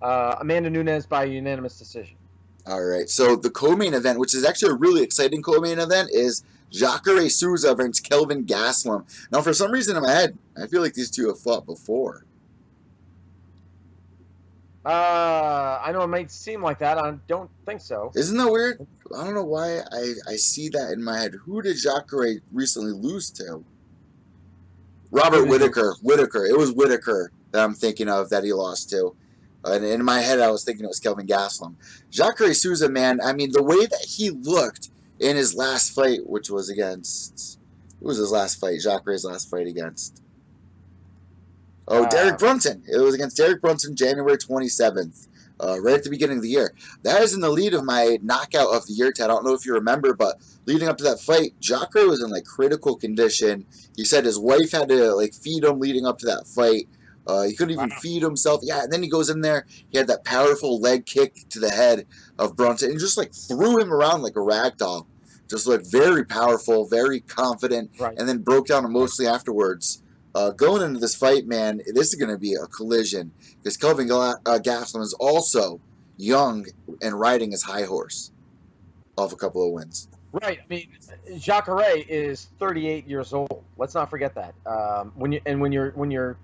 Amanda Nunes by unanimous decision.
All right. So the co-main event, which is actually a really exciting co-main event, is Jacare Souza versus Kelvin Gastelum. Now, for some reason in my head, I feel like these two have fought before.
I know it might seem like that. I don't think so.
Isn't that weird? I don't know why I see that in my head. Who did Jacare recently lose to? Robert Whittaker. It was Whittaker that I'm thinking of that he lost to. And in my head, I was thinking it was Kelvin Gastelum. Jacare Souza, man, I mean, the way that he looked in his last fight, which was against, who was his last fight? Jacare's last fight against. Oh, Derek Brunson. It was against Derek Brunson, January 27th, right at the beginning of the year. That is in the lead of my knockout of the year, Ted. I don't know if you remember, but leading up to that fight, Jacare was in like critical condition. He said his wife had to like feed him leading up to that fight. He couldn't even feed himself. Yeah, and then he goes in there. He had that powerful leg kick to the head of Brunson and just like threw him around like a rag doll. Just looked very powerful, very confident, and then broke down emotionally afterwards. Going into this fight, man, this is going to be a collision because Kelvin Gastelum is also young and riding his high horse off a couple of wins.
Right. I mean, Jacare is 38 years old. Let's not forget that. When you're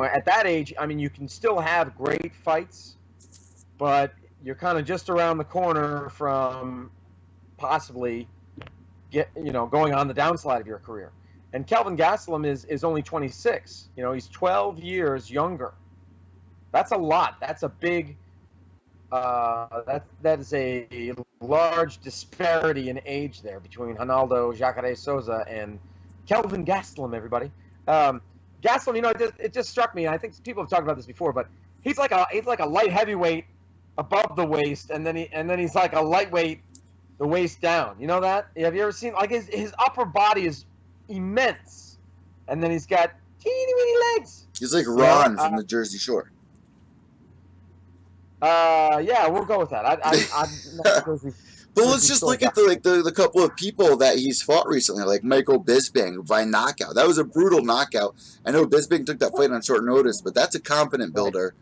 at that age, I mean, you can still have great fights, but you're kind of just around the corner from possibly going on the downslide of your career. And Kelvin Gastelum is only 26. He's 12 years younger. That's a lot. That's a big. That is a large disparity in age there between Ronaldo Jacare Souza and Kelvin Gastelum. Everybody, Gastelum. It just struck me. I think people have talked about this before, but he's like a light heavyweight above the waist, and then he's like a lightweight the waist down. You know that? Have you ever seen like his upper body is immense, and then he's got teeny weeny legs.
He's like Ron from the Jersey Shore.
Yeah, we'll go with that. I'm not Jersey.
But let's just look at the couple of people that he's fought recently, like Michael Bisping by knockout. That was a brutal knockout. I know Bisping took that fight on short notice, but that's a confident builder.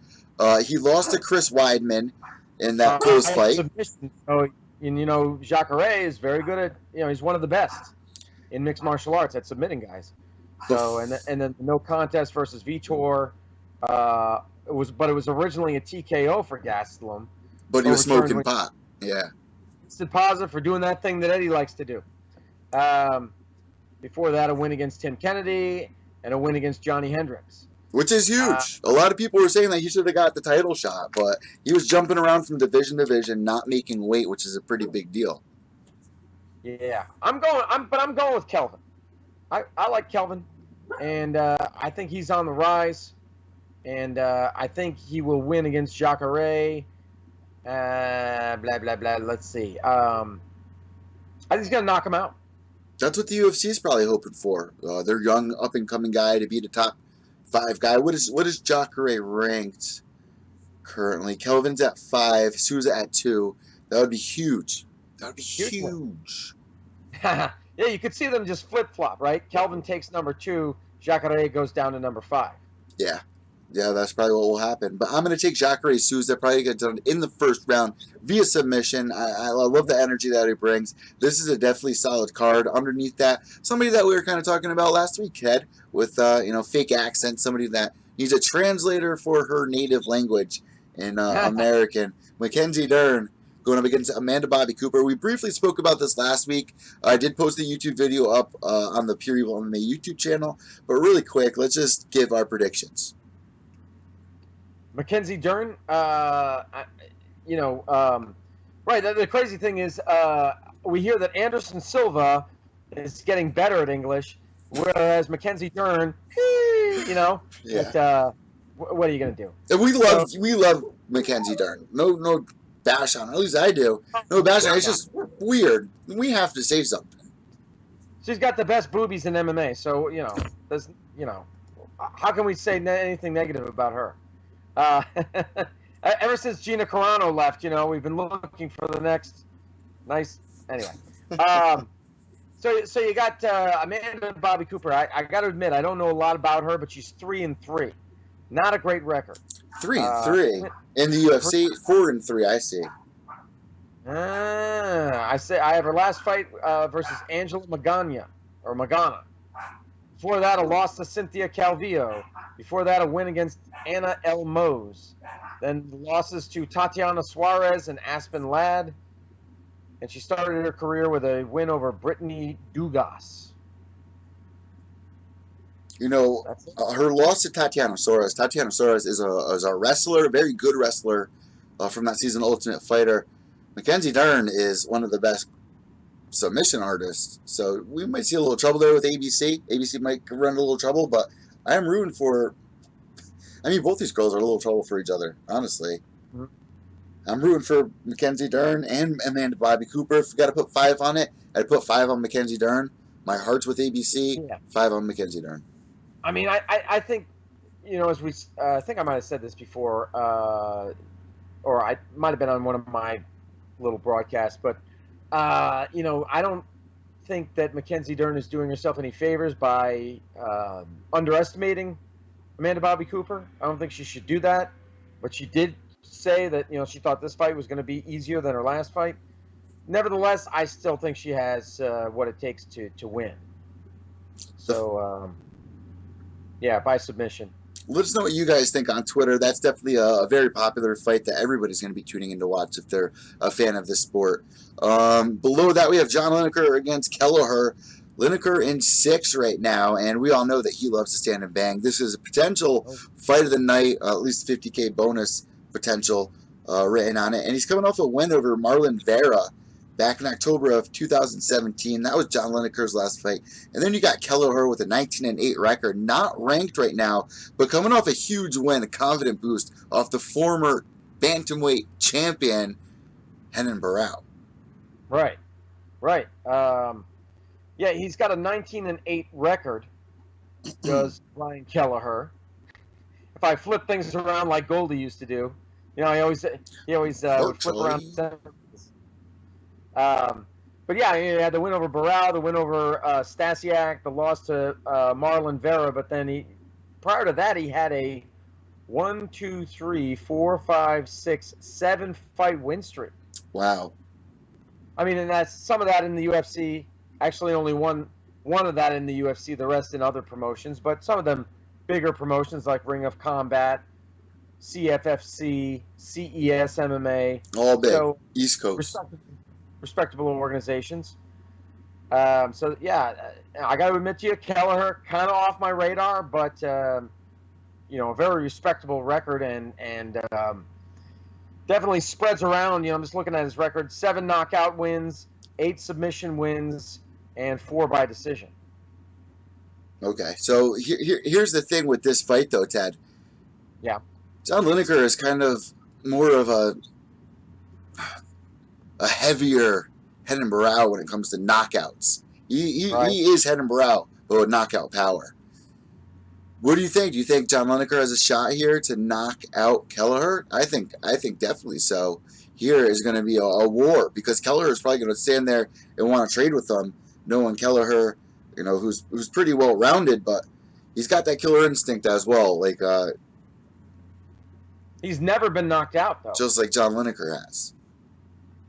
He lost to Chris Weidman in that close fight.
So, Jacare is very good at. He's one of the best in mixed martial arts at submitting guys. So and then no contest versus Vitor. It was originally a TKO for Gastelum.
But he was smoking pot. Yeah.
Listed positive for doing that thing that Eddie likes to do. Before that, a win against Tim Kennedy and a win against Johnny Hendricks.
Which is huge. A lot of people were saying that he should have got the title shot, but he was jumping around from division to division, not making weight, which is a pretty big deal.
Yeah, I'm going with Kelvin. I like Kelvin, and I think he's on the rise, and I think he will win against Jacare. Blah blah blah. Let's see. I think he's gonna knock him out.
That's what the UFC is probably hoping for. Their young up and coming guy to be the top 5 guy. What is Jacare ranked currently? Kelvin's at 5, Souza at 2. That would be huge. That would be huge.
Yeah, you could see them just flip-flop, right? Kelvin takes number 2, Jacare goes down to number 5.
Yeah, that's probably what will happen. But I'm going to take Jacare Souza, probably get done in the first round via submission. I love the energy that he brings. This is a definitely solid card. Underneath that, somebody that we were kind of talking about last week, Ted, with fake accent, somebody that needs a translator for her native language in American. Mackenzie Dern going up against Amanda Bobby Cooper. We briefly spoke about this last week. I did post a YouTube video up on the Pure Evil MMA YouTube channel. But really quick, let's just give our predictions.
Mackenzie Dern, right. The crazy thing is we hear that Anderson Silva is getting better at English, whereas Mackenzie Dern,
Yeah.
What are you going to do?
And we love Mackenzie Dern. No bash on her. At least I do. No bash on her. It's just weird. We have to say something.
She's got the best boobies in MMA, so how can we say anything negative about her? Ever since Gina Carano left, we've been looking for the next nice. Anyway, so you got Amanda Bobby Cooper. I got to admit, I don't know a lot about her, but she's 3-3. Not a great record.
3-3 in the UFC. 4-3. I see.
I have her last fight versus Angela Magana. Before that, a loss to Cynthia Calvillo. Before that, a win against Anna Elmose. Then losses to Tatiana Suarez and Aspen Ladd. And she started her career with a win over Brittany Dugas.
Her loss to Tatiana Suarez. Tatiana Suarez is a wrestler, a very good wrestler from that season Ultimate Fighter. Mackenzie Dern is one of the best submission artist. So we might see a little trouble there with ABC. ABC might run a little trouble, but I am rooting for. I mean, both these girls are a little trouble for each other, honestly.
Mm-hmm.
I'm rooting for Mackenzie Dern and Amanda Bobby Cooper. If we got to put 5 on it, I'd put 5 on Mackenzie Dern. My heart's with ABC.
Yeah.
5 on Mackenzie Dern.
I mean, I think, as we, I think I might have said this before, or I might have been on one of my little broadcasts, but, I don't think that Mackenzie Dern is doing herself any favors by underestimating Amanda Bobby Cooper. I don't think she should do that, but she did say that, she thought this fight was going to be easier than her last fight. Nevertheless, I still think she has what it takes to win. So, yeah, by submission.
Let us know what you guys think on Twitter. That's definitely a very popular fight that everybody's going to be tuning in to watch if they're a fan of this sport. Below that, we have John Lineker against Kelleher. Lineker in 6 right now, and we all know that he loves to stand and bang. This is a potential fight of the night, at least $50K bonus potential written on it. And he's coming off a win over Marlon Vera back in October of 2017. That was John Lineker's last fight. And then you got Kelleher with a 19-8 record, not ranked right now, but coming off a huge win, a confident boost off the former bantamweight champion, Renan Barão.
Right. Yeah, he's got a 19-8 record, does Ryan Kelleher. If I flip things around like Goldie used to do, he always would flip around. But yeah, he had the win over Barão, the win over Stasiak, the loss to Marlon Vera. But then prior to that, he had a 1, 2, 3, 4, 5, 6, 7 fight win streak.
Wow.
I mean, and that's some of that in the UFC. Actually, only one of that in the UFC. The rest in other promotions, but some of them bigger promotions like Ring of Combat, CFFC, CES MMA.
All big.
So,
East Coast.
Respectable organizations. So yeah, I got to admit to you, Kelleher kind of off my radar, but a very respectable record and definitely spreads around. I'm just looking at his record: 7 knockout wins, 8 submission wins, and 4 by decision.
Okay, so here's the thing with this fight, though, Ted.
Yeah.
John Lineker is kind of more of a heavier Renan Barão when it comes to knockouts. He is Renan Barão, but with knockout power. What do you think? Do you think John Lineker has a shot here to knock out Kelleher? I think definitely so. Here is going to be a war because Kelleher is probably going to stand there and want to trade with them, knowing Kelleher, who's pretty well rounded, but he's got that killer instinct as well. Like
he's never been knocked out though,
just like John Lineker has.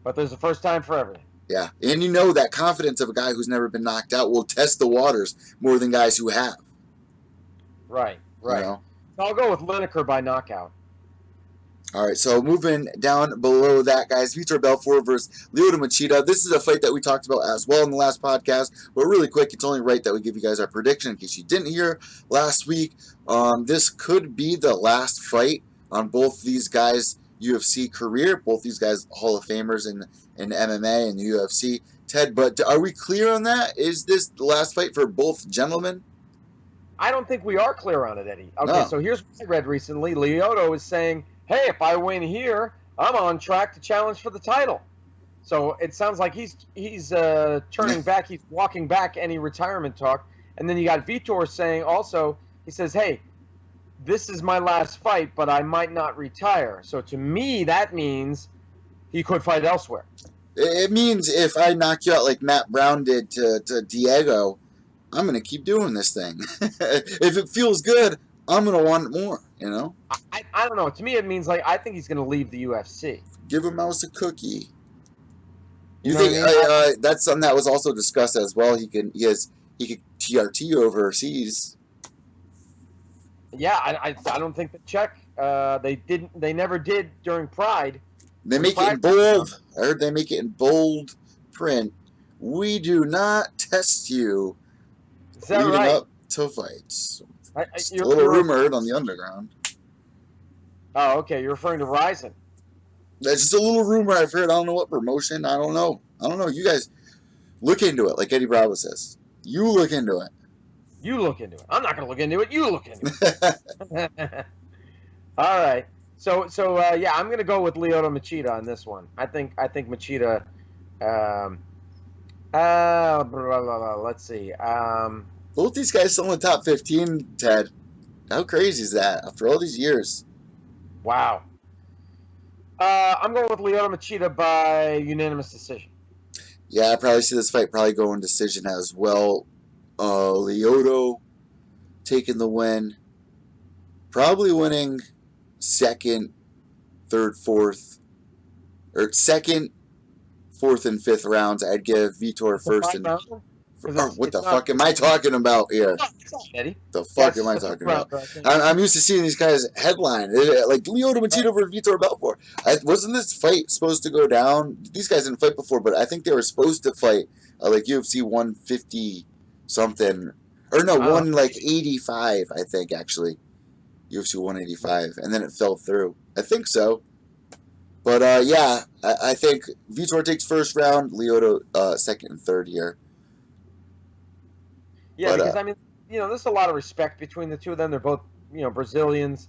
But there's a first time for everything.
Yeah, and that confidence of a guy who's never been knocked out will test the waters more than guys who have.
Right. So I'll go with Lineker by knockout.
All right, so moving down below that, guys, Vitor Belfort versus Lyoto Machida. This is a fight that we talked about as well in the last podcast, but really quick, it's only right that we give you guys our prediction in case you didn't hear last week. This could be the last fight on both these guys' UFC career, both these guys Hall of Famers in MMA and the UFC. Ted, but are we clear on that? Is this the last fight for both gentlemen?
I don't think we are clear on it, Eddie. Okay,
No.
So here's what I read recently. Lyoto is saying, hey, if I win here, I'm on track to challenge for the title. So it sounds like he's turning back. He's walking back any retirement talk. And then you got Vitor saying also, he says, hey, this is my last fight, but I might not retire. So to me, that means he could fight elsewhere.
It means if I knock you out like Matt Brown did to Diego, I'm going to keep doing this thing. If it feels good, I'm going to want more,
I don't know. To me, it means I think he's going to leave the UFC.
Give a mouse a cookie.
You know
think
what I mean?
that's something that was also discussed as well? He could TRT overseas.
Yeah, I don't think the Czech they never did during Pride.
They make it in bold. I heard they make it in bold print. We do not test you
Is that
leading
right?
up to fights. Just a
You're-
little
you're-
rumor heard on the underground.
Oh, okay. You're referring to Ryzen.
That's just a little rumor I've heard. I don't know what promotion. I don't know. You guys Look into it, like Eddie Bravo says. You look into it.
You look into it. I'm not going to look into it. You look into it. All right. So yeah, I'm going to go with Lyoto Machida on this one. I think Machida. Let's see.
Both these guys still in the top 15, Ted. How crazy is that after all these years?
Wow. I'm going with Lyoto Machida by unanimous decision.
Yeah, I probably see this fight probably going decision as well. Lyoto taking the win. Probably winning second, third, fourth. Or second, fourth, and fifth rounds. I'd give Vitor first and... what the fuck am I talking about here?
Eddie.
The fuck am I talking about? I'm used to seeing these guys headline. Like Lyoto Machida over Vitor Belfort. Wasn't this fight supposed to go down? These guys didn't fight before, but I think they were supposed to fight like UFC 150 something. Or no, 185, I think, actually. UFC 185. And then it fell through. I think so. But yeah, I think Vitor takes first round, Lyoto second and third here.
Yeah, because I mean, there's a lot of respect between the two of them. They're both, Brazilians,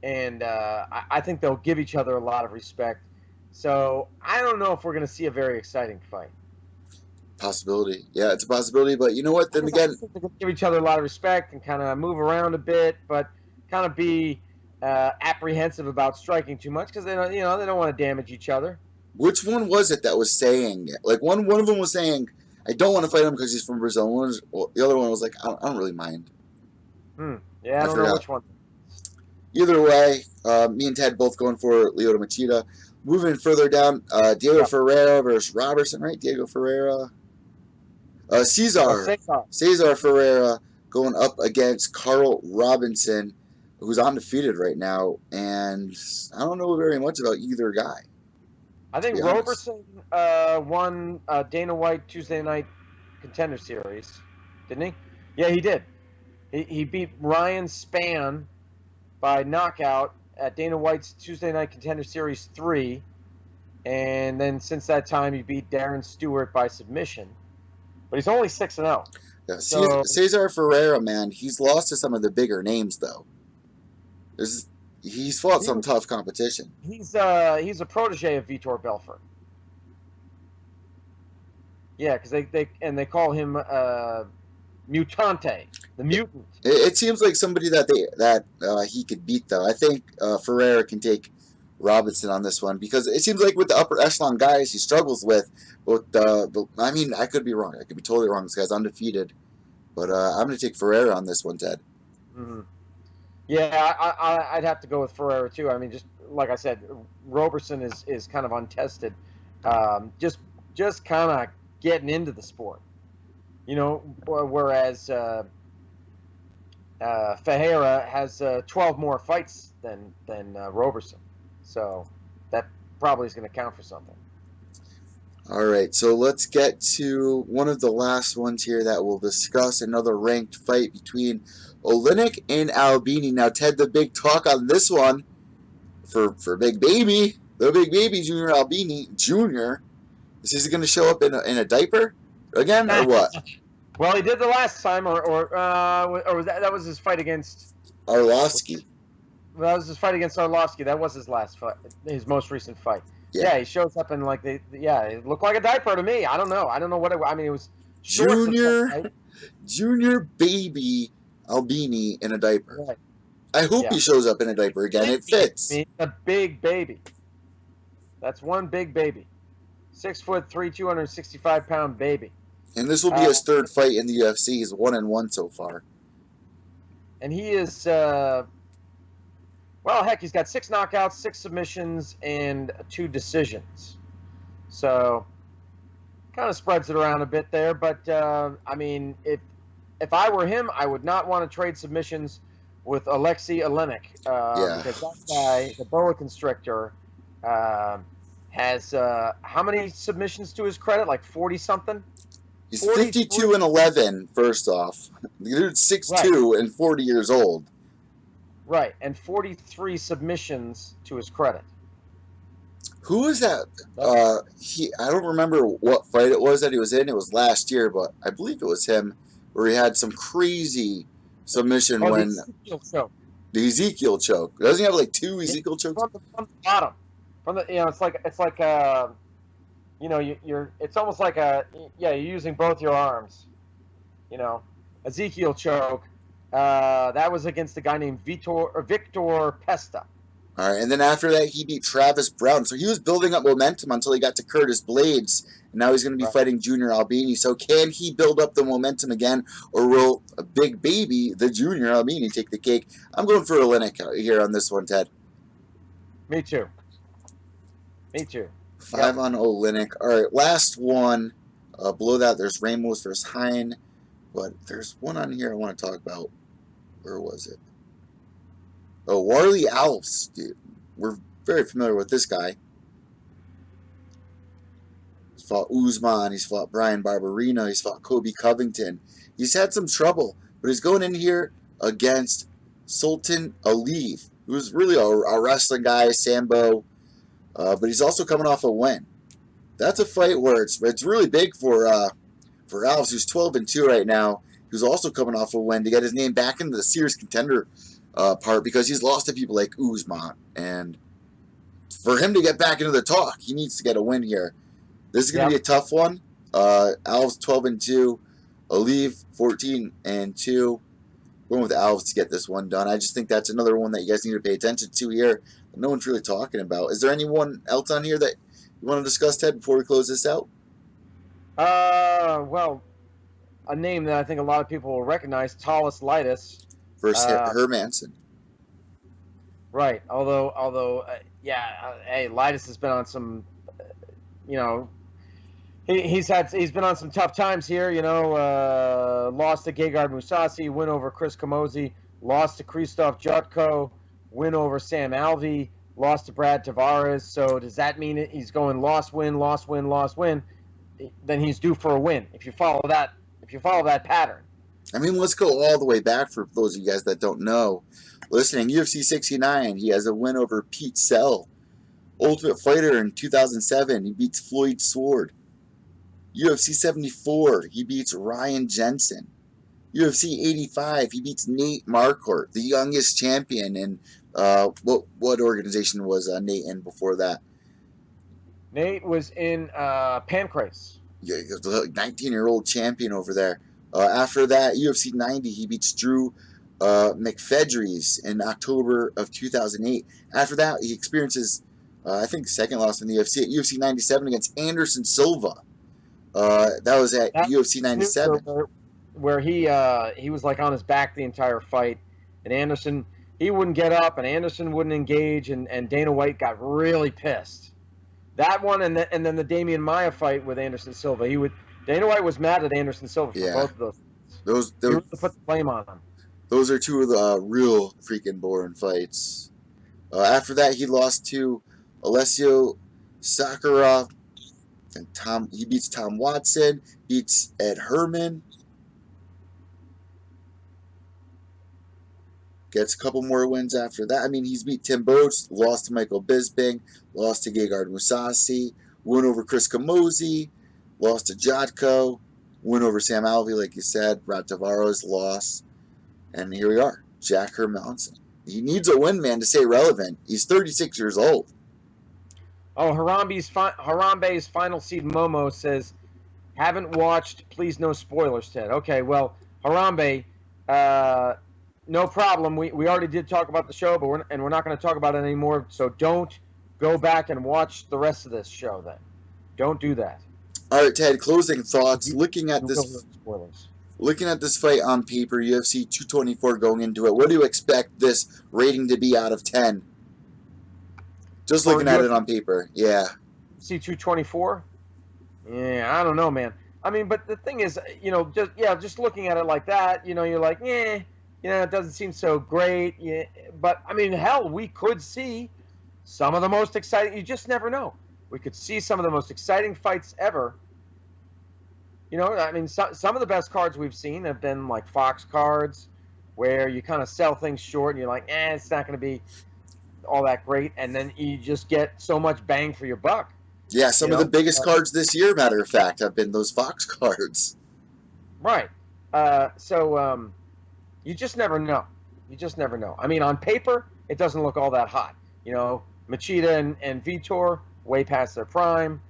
and I think they'll give each other a lot of respect. So I don't know if we're going to see a very exciting fight.
Possibility, yeah, it's a possibility. But you know what? Then again,
they're going to give each other a lot of respect and kind of move around a bit, but kind of be apprehensive about striking too much because they don't, they don't want to damage each other.
Which one was it that was saying? Like one of them was saying, I don't want to fight him because he's from Brazil. The other one was like, I don't really mind.
Yeah, I don't know which one.
Either way, me and Ted both going for Lyoto Machida. Moving further down, Diego Ferreira versus Robertson, right? Diego Ferreira. Cesar Ferreira going up against Carl Robinson, who's undefeated right now. And I don't know very much about either guy.
I think Robertson won Dana White Tuesday Night Contender Series, didn't he? Yeah, he did. He beat Ryan Spann by knockout at Dana White's Tuesday Night Contender Series 3, and then since that time he beat Darren Stewart by submission. But he's only 6-0.
Yeah, Cesar Ferreira, man, he's lost to some of the bigger names though. He's fought some tough competition.
He's a protege of Vitor Belfort. Yeah, because they call him Mutante, the mutant.
It seems like somebody that he could beat though. I think Ferreira can take Robinson on this one because it seems like with the upper echelon guys he struggles with. But I mean, I could be wrong. I could be totally wrong. This guy's undefeated. But I'm going to take Ferreira on this one, Ted.
Mm-hmm. Yeah, I'd have to go with Ferreira too. I mean, just like I said, Robertson is kind of untested, just kind of getting into the sport, whereas Ferreira has 12 more fights than Robertson, so that probably is going to count for something.
All right, so let's get to one of the last ones here that we'll discuss, another ranked fight between Oleinik and Albini. Now, Ted, the big talk on this one for Big Baby, the Big Baby Junior Albini Jr. Is he going to show up in a diaper again, or what?
Well, he did the last time, or was that was his fight against
Arlovsky.
That was his fight against Arlovsky. That was his last fight, his most recent fight. Yeah, he shows up in like it looked like a diaper to me. I don't know what it was.
Junior Baby Albini in a diaper.
Right.
I hope he shows up in a diaper again. It fits.
A big baby. That's one big baby. 6'3", 265-pound baby.
And this will be his third fight in the UFC. He's 1-1 so far.
And he is, he's got 6 knockouts, 6 submissions, and 2 decisions. So, kind of spreads it around a bit there. But, I mean, if I were him, I would not want to trade submissions with Alexei Oleinik. Because that guy, the boa constrictor, has how many submissions to his credit? Like 40-something?
He's 52-11, first off. The dude's 6'2" and 40 years old.
Right, and 43 submissions to his credit.
Who was that? I don't remember what fight it was that he was in. It was last year, but I believe it was him where he had some crazy submission
Oh, the
when
Ezekiel choke.
the Ezekiel choke. Doesn't he have like 2 Ezekiel chokes?
From the bottom. From the it's like it's almost like you're using both your arms. Ezekiel choke. That was against a guy named Victor Pesta.
All right, and then after that, he beat Travis Brown. So he was building up momentum until he got to Curtis Blades, and now he's going to be fighting Junior Albini. So can he build up the momentum again, or will a big baby, the Junior Albini, take the cake? I'm going for Oleinik here on this one, Ted.
Me too.
5 on Oleinik. All right, last one. Below that, there's Ramos versus Hine, but there's one on here I want to talk about. Where was it? Oh, Warley Alves, dude. We're very familiar with this guy. He's fought Usman. He's fought Brian Barberina. He's fought Kobe Covington. He's had some trouble, but he's going in here against Sultan Aliyev, who's really a wrestling guy, Sambo, but he's also coming off a win. That's a fight where it's really big for Alves, who's 12-2 right now. Who's also coming off a win to get his name back into the serious contender part, because he's lost to people like Usman, and for him to get back into the talk, he needs to get a win here. This is going to be a tough one. Alves 12-2, Aliyev 14-2. Going with Alves to get this one done. I just think that's another one that you guys need to pay attention to here that no one's really talking about. Is there anyone else on here that you want to discuss, Ted, before we close this out?
Well, a name that I think a lot of people will recognize, Talis Lightus
versus Hermanson.
Right. Although, hey, Lightus has been on some, he's been on some tough times here. Lost to Gegard Mousasi, win over Chris Camozzi, lost to Krzysztof Jotko, win over Sam Alvey, lost to Brad Tavares. So does that mean he's going loss, win, loss, win, loss, win? Then he's due for a win. If you follow that pattern.
I mean, let's go all the way back for those of you guys that don't know. Listening, UFC 69, he has a win over Pete Sell. Ultimate Fighter in 2007, he beats Floyd Sword. UFC 74, he beats Ryan Jensen. UFC 85, he beats Nate Marquardt, the youngest champion. And what organization was Nate in before that?
Nate was in Pancrase.
Yeah, he was a 19-year-old champion over there. After that, UFC 90, he beats Drew McFedries in October of 2008. After that, he experiences, I think, second loss in the UFC at UFC 97 against Anderson Silva. That was at UFC 97.
Where he was like on his back the entire fight, and Anderson, he wouldn't get up, and Anderson wouldn't engage, and Dana White got really pissed. That one, and then the Damian Maia fight with Anderson Silva. Dana White was mad at Anderson Silva for both of those. He really put the blame on him. Those
are two of the real freaking boring fights. After that, he lost to Alessio Sakharov, and he beats Tom Watson, beats Ed Herman. Gets a couple more wins after that. I mean, he's beat Tim Boach, lost to Michael Bisping, lost to Gegard Mousasi, win over Chris Camozzi, lost to Jotko, win over Sam Alvey, like you said, Brad Tavares, loss. And here we are, Jack Hermanson. He needs a win, man, to stay relevant. He's 36 years old.
Oh, Harambe's final seed Momo says, haven't watched, please no spoilers, Ted. Okay, well, Harambe, no problem. We already did talk about the show, but we're not going to talk about it anymore. So don't go back and watch the rest of this show then. Don't do that.
All right, Ted, closing thoughts. Looking at this fight on paper, UFC 224 going into it, what do you expect this rating to be out of 10? Just looking at it on paper, yeah.
UFC 224? Yeah, I don't know, man. I mean, but the thing is, just looking at it like that, you're like, it doesn't seem so great. Yeah, but, I mean, hell, we could see some of the most exciting. You just never know. We could see some of the most exciting fights ever. I mean, some of the best cards we've seen have been like Fox cards, where you kind of sell things short and you're like, it's not going to be. all that great, and then you just get so much bang for your buck.
Yeah, some of the biggest cards this year, matter of fact, have been those Fox cards.
Right. So you just never know. You just never know. I mean, on paper, it doesn't look all that hot. You know, Machida and Vitor way past their prime.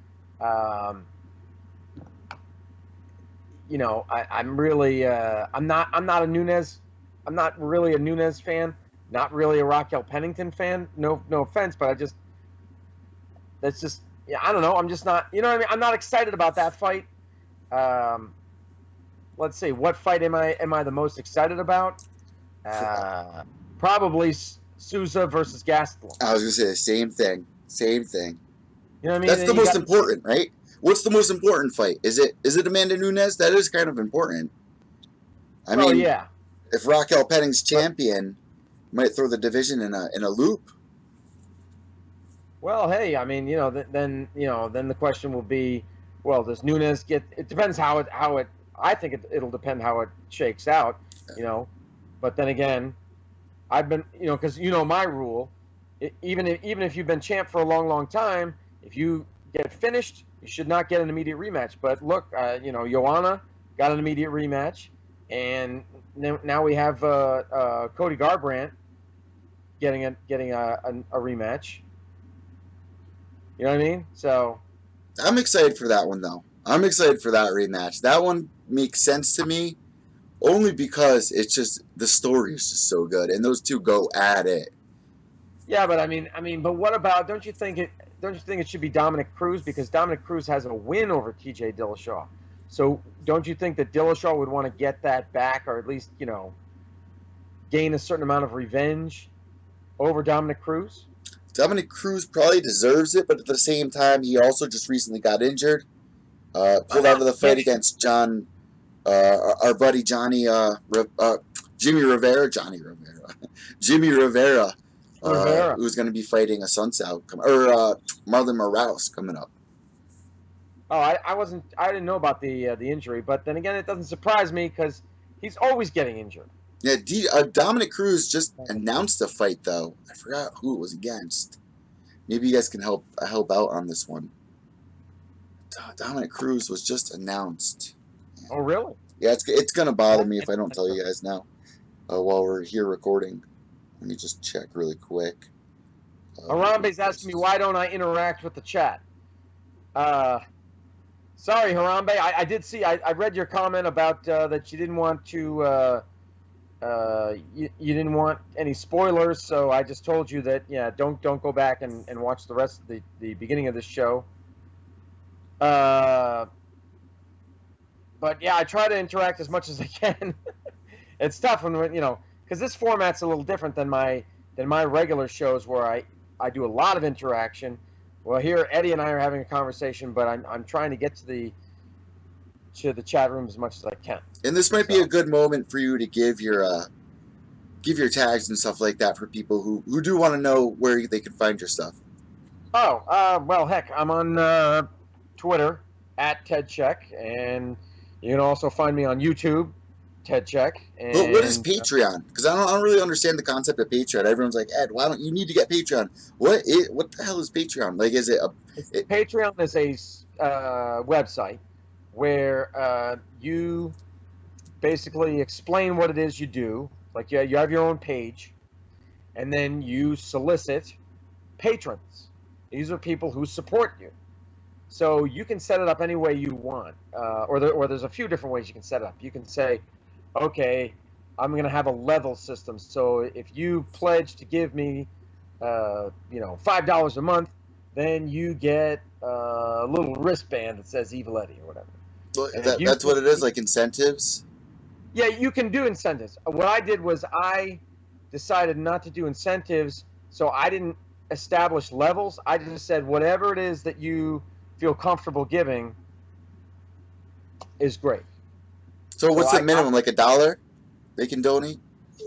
You know, I'm really I'm not a Nunes. I'm not really a Nunes fan. Not really a Raquel Pennington fan. No offense, but that's just, yeah, I don't know. I'm just not, you know what I mean? I'm not excited about that fight. Let's see, what fight am I the most excited about? Probably Souza versus Gastelum.
I was gonna say the same thing. Same thing.
You know what I mean?
That's the most important, right? What's the most important fight? Is it Amanda Nunes? That is kind of important. I mean,
yeah.
If Raquel Penning's champion, might throw the division in a loop.
Well, hey, I mean, then the question will be, well, does Nunes get? It depends how it. I think it'll depend how it shakes out, But then again, I've been, because my rule, even if you've been champ for a long, long time, if you get finished, you should not get an immediate rematch. But look, Joanna got an immediate rematch, and now we have Cody Garbrandt getting a rematch. You know what I mean? So
I'm excited for that one, though. I'm excited for that rematch. That one makes sense to me, only because it's just the story is just so good, and those two go at it.
Yeah, but I mean, but what about? Don't you think it should be Dominic Cruz, because Dominic Cruz has a win over T.J. Dillashaw? So don't you think that Dillashaw would want to get that back, or at least gain a certain amount of revenge over Dominic Cruz?
Dominic Cruz probably deserves it, but at the same time, he also just recently got injured. Pulled out of the fight against our buddy Jimmy Rivera, who's going to be fighting a Marlon Moraes coming up.
Oh, I didn't know about the injury, but then again, it doesn't surprise me because he's always getting injured.
Yeah, Dominic Cruz just announced a fight, though. I forgot who it was against. Maybe you guys can help out on this one. Dominic Cruz was just announced.
Oh, really?
Yeah, it's gonna bother me if I don't tell you guys now while we're here recording. Let me just check really quick.
Harambe's asking me why don't I interact with the chat. Sorry, Harambe. I did see. I read your comment about that you didn't want to. You didn't want any spoilers, so I just told you that don't go back and watch the rest of the beginning of this show. But yeah, I try to interact as much as I can. It's tough when because this format's a little different than my regular shows where I do a lot of interaction. Well, here Eddie and I are having a conversation, but I'm trying to get to the chat room as much as I can.
And this might be a good moment for you to give your tags and stuff like that for people who do want to know where they can find your stuff.
Oh, well, heck, I'm on Twitter at Ted Czech, and you can also find me on YouTube, Ted Czech. And,
but what is Patreon? Because I don't really understand the concept of Patreon. Everyone's like, Ed, why don't you need to get Patreon? What the hell is Patreon? Like, is it
Patreon is a website where you basically explain what it is you do. Like, you have your own page, and then you solicit patrons. These are people who support you. So you can set it up any way you want, or there's a few different ways you can set it up. You can say, okay, I'm going to have a level system. So if you pledge to give me, $5 a month, then you get a little wristband that says Evil Eddie or whatever.
That's what it is, like incentives?
Yeah, you can do incentives. What I did was I decided not to do incentives, so I didn't establish levels. I just said whatever it is that you feel comfortable giving is great.
So what's the minimum? Like $1 they can donate?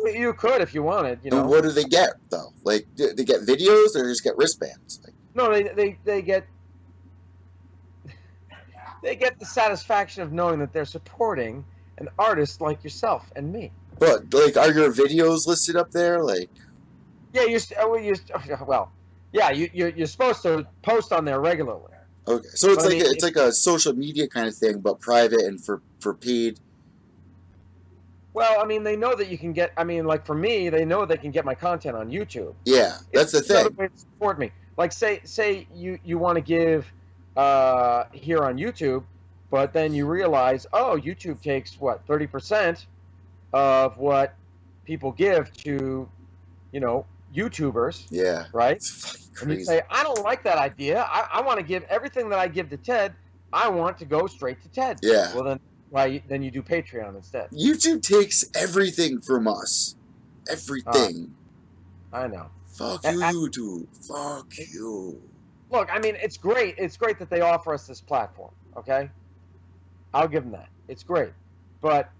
You could if you wanted.
And what do they get, though? Like, do they get videos or just get wristbands?
No, they get the satisfaction of knowing that they're supporting an artist like yourself and me.
But, like, are your videos listed up there? Like,
Yeah, you're supposed to post on there regularly.
Okay, so it's
But, I
like
mean,
it's like a social media kind of thing, but private and for paid.
Well, I mean, they know that you can get. I mean, like for me, they know they can get my content on YouTube.
Yeah, that's the
Another
thing.
way to support me. Like, say you want to give here on YouTube, but then you realize, oh, YouTube takes what 30% of what people give to, YouTubers,
Yeah,
right?
it's fucking
And you
crazy.
say, I don't like that idea. I want to give everything that I give to Ted. I want to go straight to Ted.
Yeah,
Well, then you do Patreon instead.
YouTube takes everything from us. Everything.
I know.
Fuck you,
I-
YouTube. Fuck you.
Look, I mean, it's great. It's great that they offer us this platform. Okay, I'll give them that. It's great, but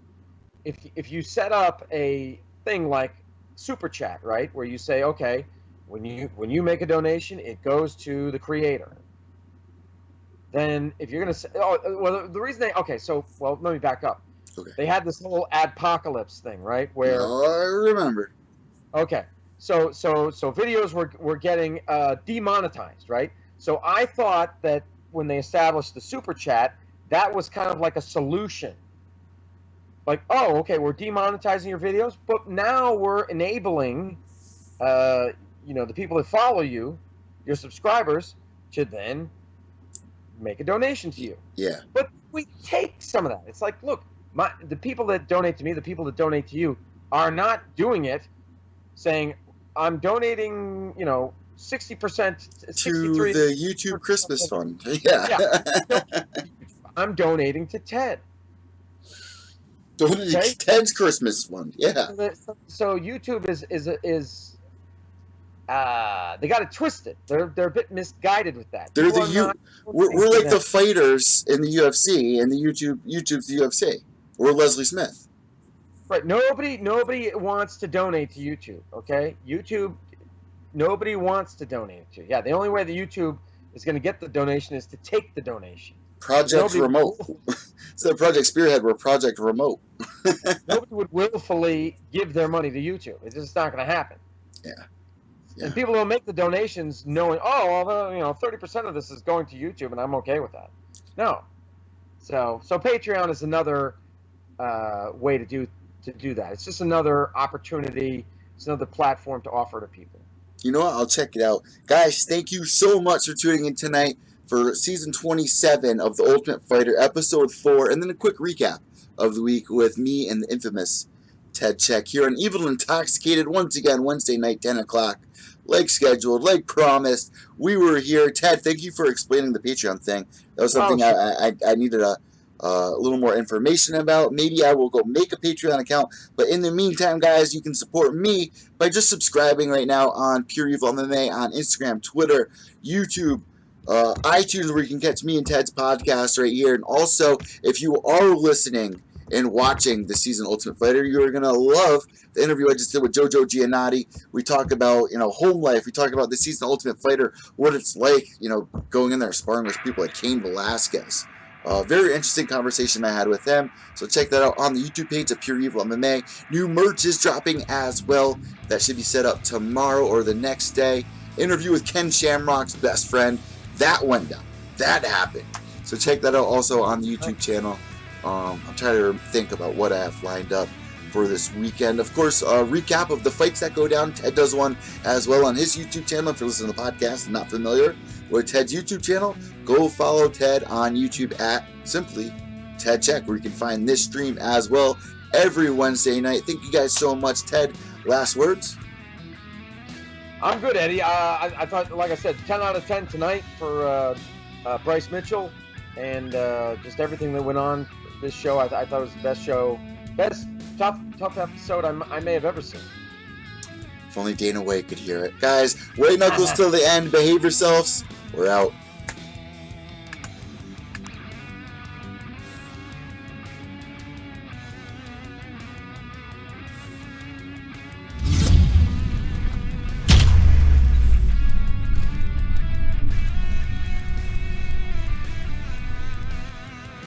if you set up a thing like Super Chat, right, where you say, okay, when you make a donation, it goes to the creator. Then if you're gonna say, the reason let me back up.
Okay.
They had this whole adpocalypse thing, right, where
I remember.
okay, so videos were getting demonetized, right? So I thought that when they established the Super Chat, that was kind of like a solution. Like, oh, okay, we're demonetizing your videos, but now we're enabling, the people that follow you, your subscribers, to then make a donation to you.
Yeah.
But we take some of that. It's like, look, the people that donate to me, the people that donate to you, are not doing it saying, I'm donating, 60%,
To the YouTube Christmas fund. Yeah.
I'm donating to Ted.
Donating to Ted's Christmas fund. Yeah.
So YouTube is they got it twisted. They're a bit misguided with that.
We're like the fighters in the UFC, and YouTube's the UFC. We're Leslie Smith.
Right. Nobody wants to donate to YouTube. Okay. YouTube. Nobody wants to donate to. Yeah. The only way that YouTube is going to get the donation is to take the donation.
Project Remote. Instead of Project Spearhead, we're Project Remote.
Nobody would willfully give their money to YouTube. It's just not going to happen.
Yeah.
And people don't make the donations knowing, 30% of this is going to YouTube, and I'm okay with that. No. So Patreon is another way to do that. It's just another opportunity. It's another platform to offer to people.
You know what? I'll check it out. Guys, thank you so much for tuning in tonight for season 27 of The Ultimate Fighter, episode 4, and then a quick recap of the week with me and the infamous Ted Czech here on Evil and Intoxicated once again, Wednesday night, 10 o'clock. Like scheduled, like promised. We were here. Ted, thank you for explaining the Patreon thing. That was something I needed a little more information about. Maybe I will go make a Patreon account. But in the meantime, guys, you can support me by just subscribing right now on Pure Evil MMA on Instagram, Twitter, YouTube, iTunes, where you can catch me and Ted's podcast right here. And also, if you are listening and watching the season Ultimate Fighter, you're going to love the interview I just did with JoJo Giannotti. We talk about, home life. We talk about the season Ultimate Fighter, what it's like, going in there sparring with people like Cain Velasquez. Very interesting conversation I had with them. So check that out on the YouTube page of Pure Evil MMA. New merch is dropping as well. That should be set up tomorrow or the next day. Interview with Ken Shamrock's best friend. That went down. That happened. So check that out also on the YouTube channel. I'm trying to think about what I have lined up for this weekend. Of course, a recap of the fights that go down. Ted does one as well on his YouTube channel. If you're listening to the podcast and not familiar with Ted's YouTube channel, go follow Ted on YouTube at simply Ted Czech, where you can find this stream as well every Wednesday night. Thank you guys so much. Ted, last words?
I'm good, Eddie. I thought, like I said, 10 out of 10 tonight for Bryce Mitchell, and just everything that went on this show. I thought it was the best tough episode I may have ever seen.
If only Dana White could hear it. Guys, white knuckles till the end. Behave yourselves. We're out.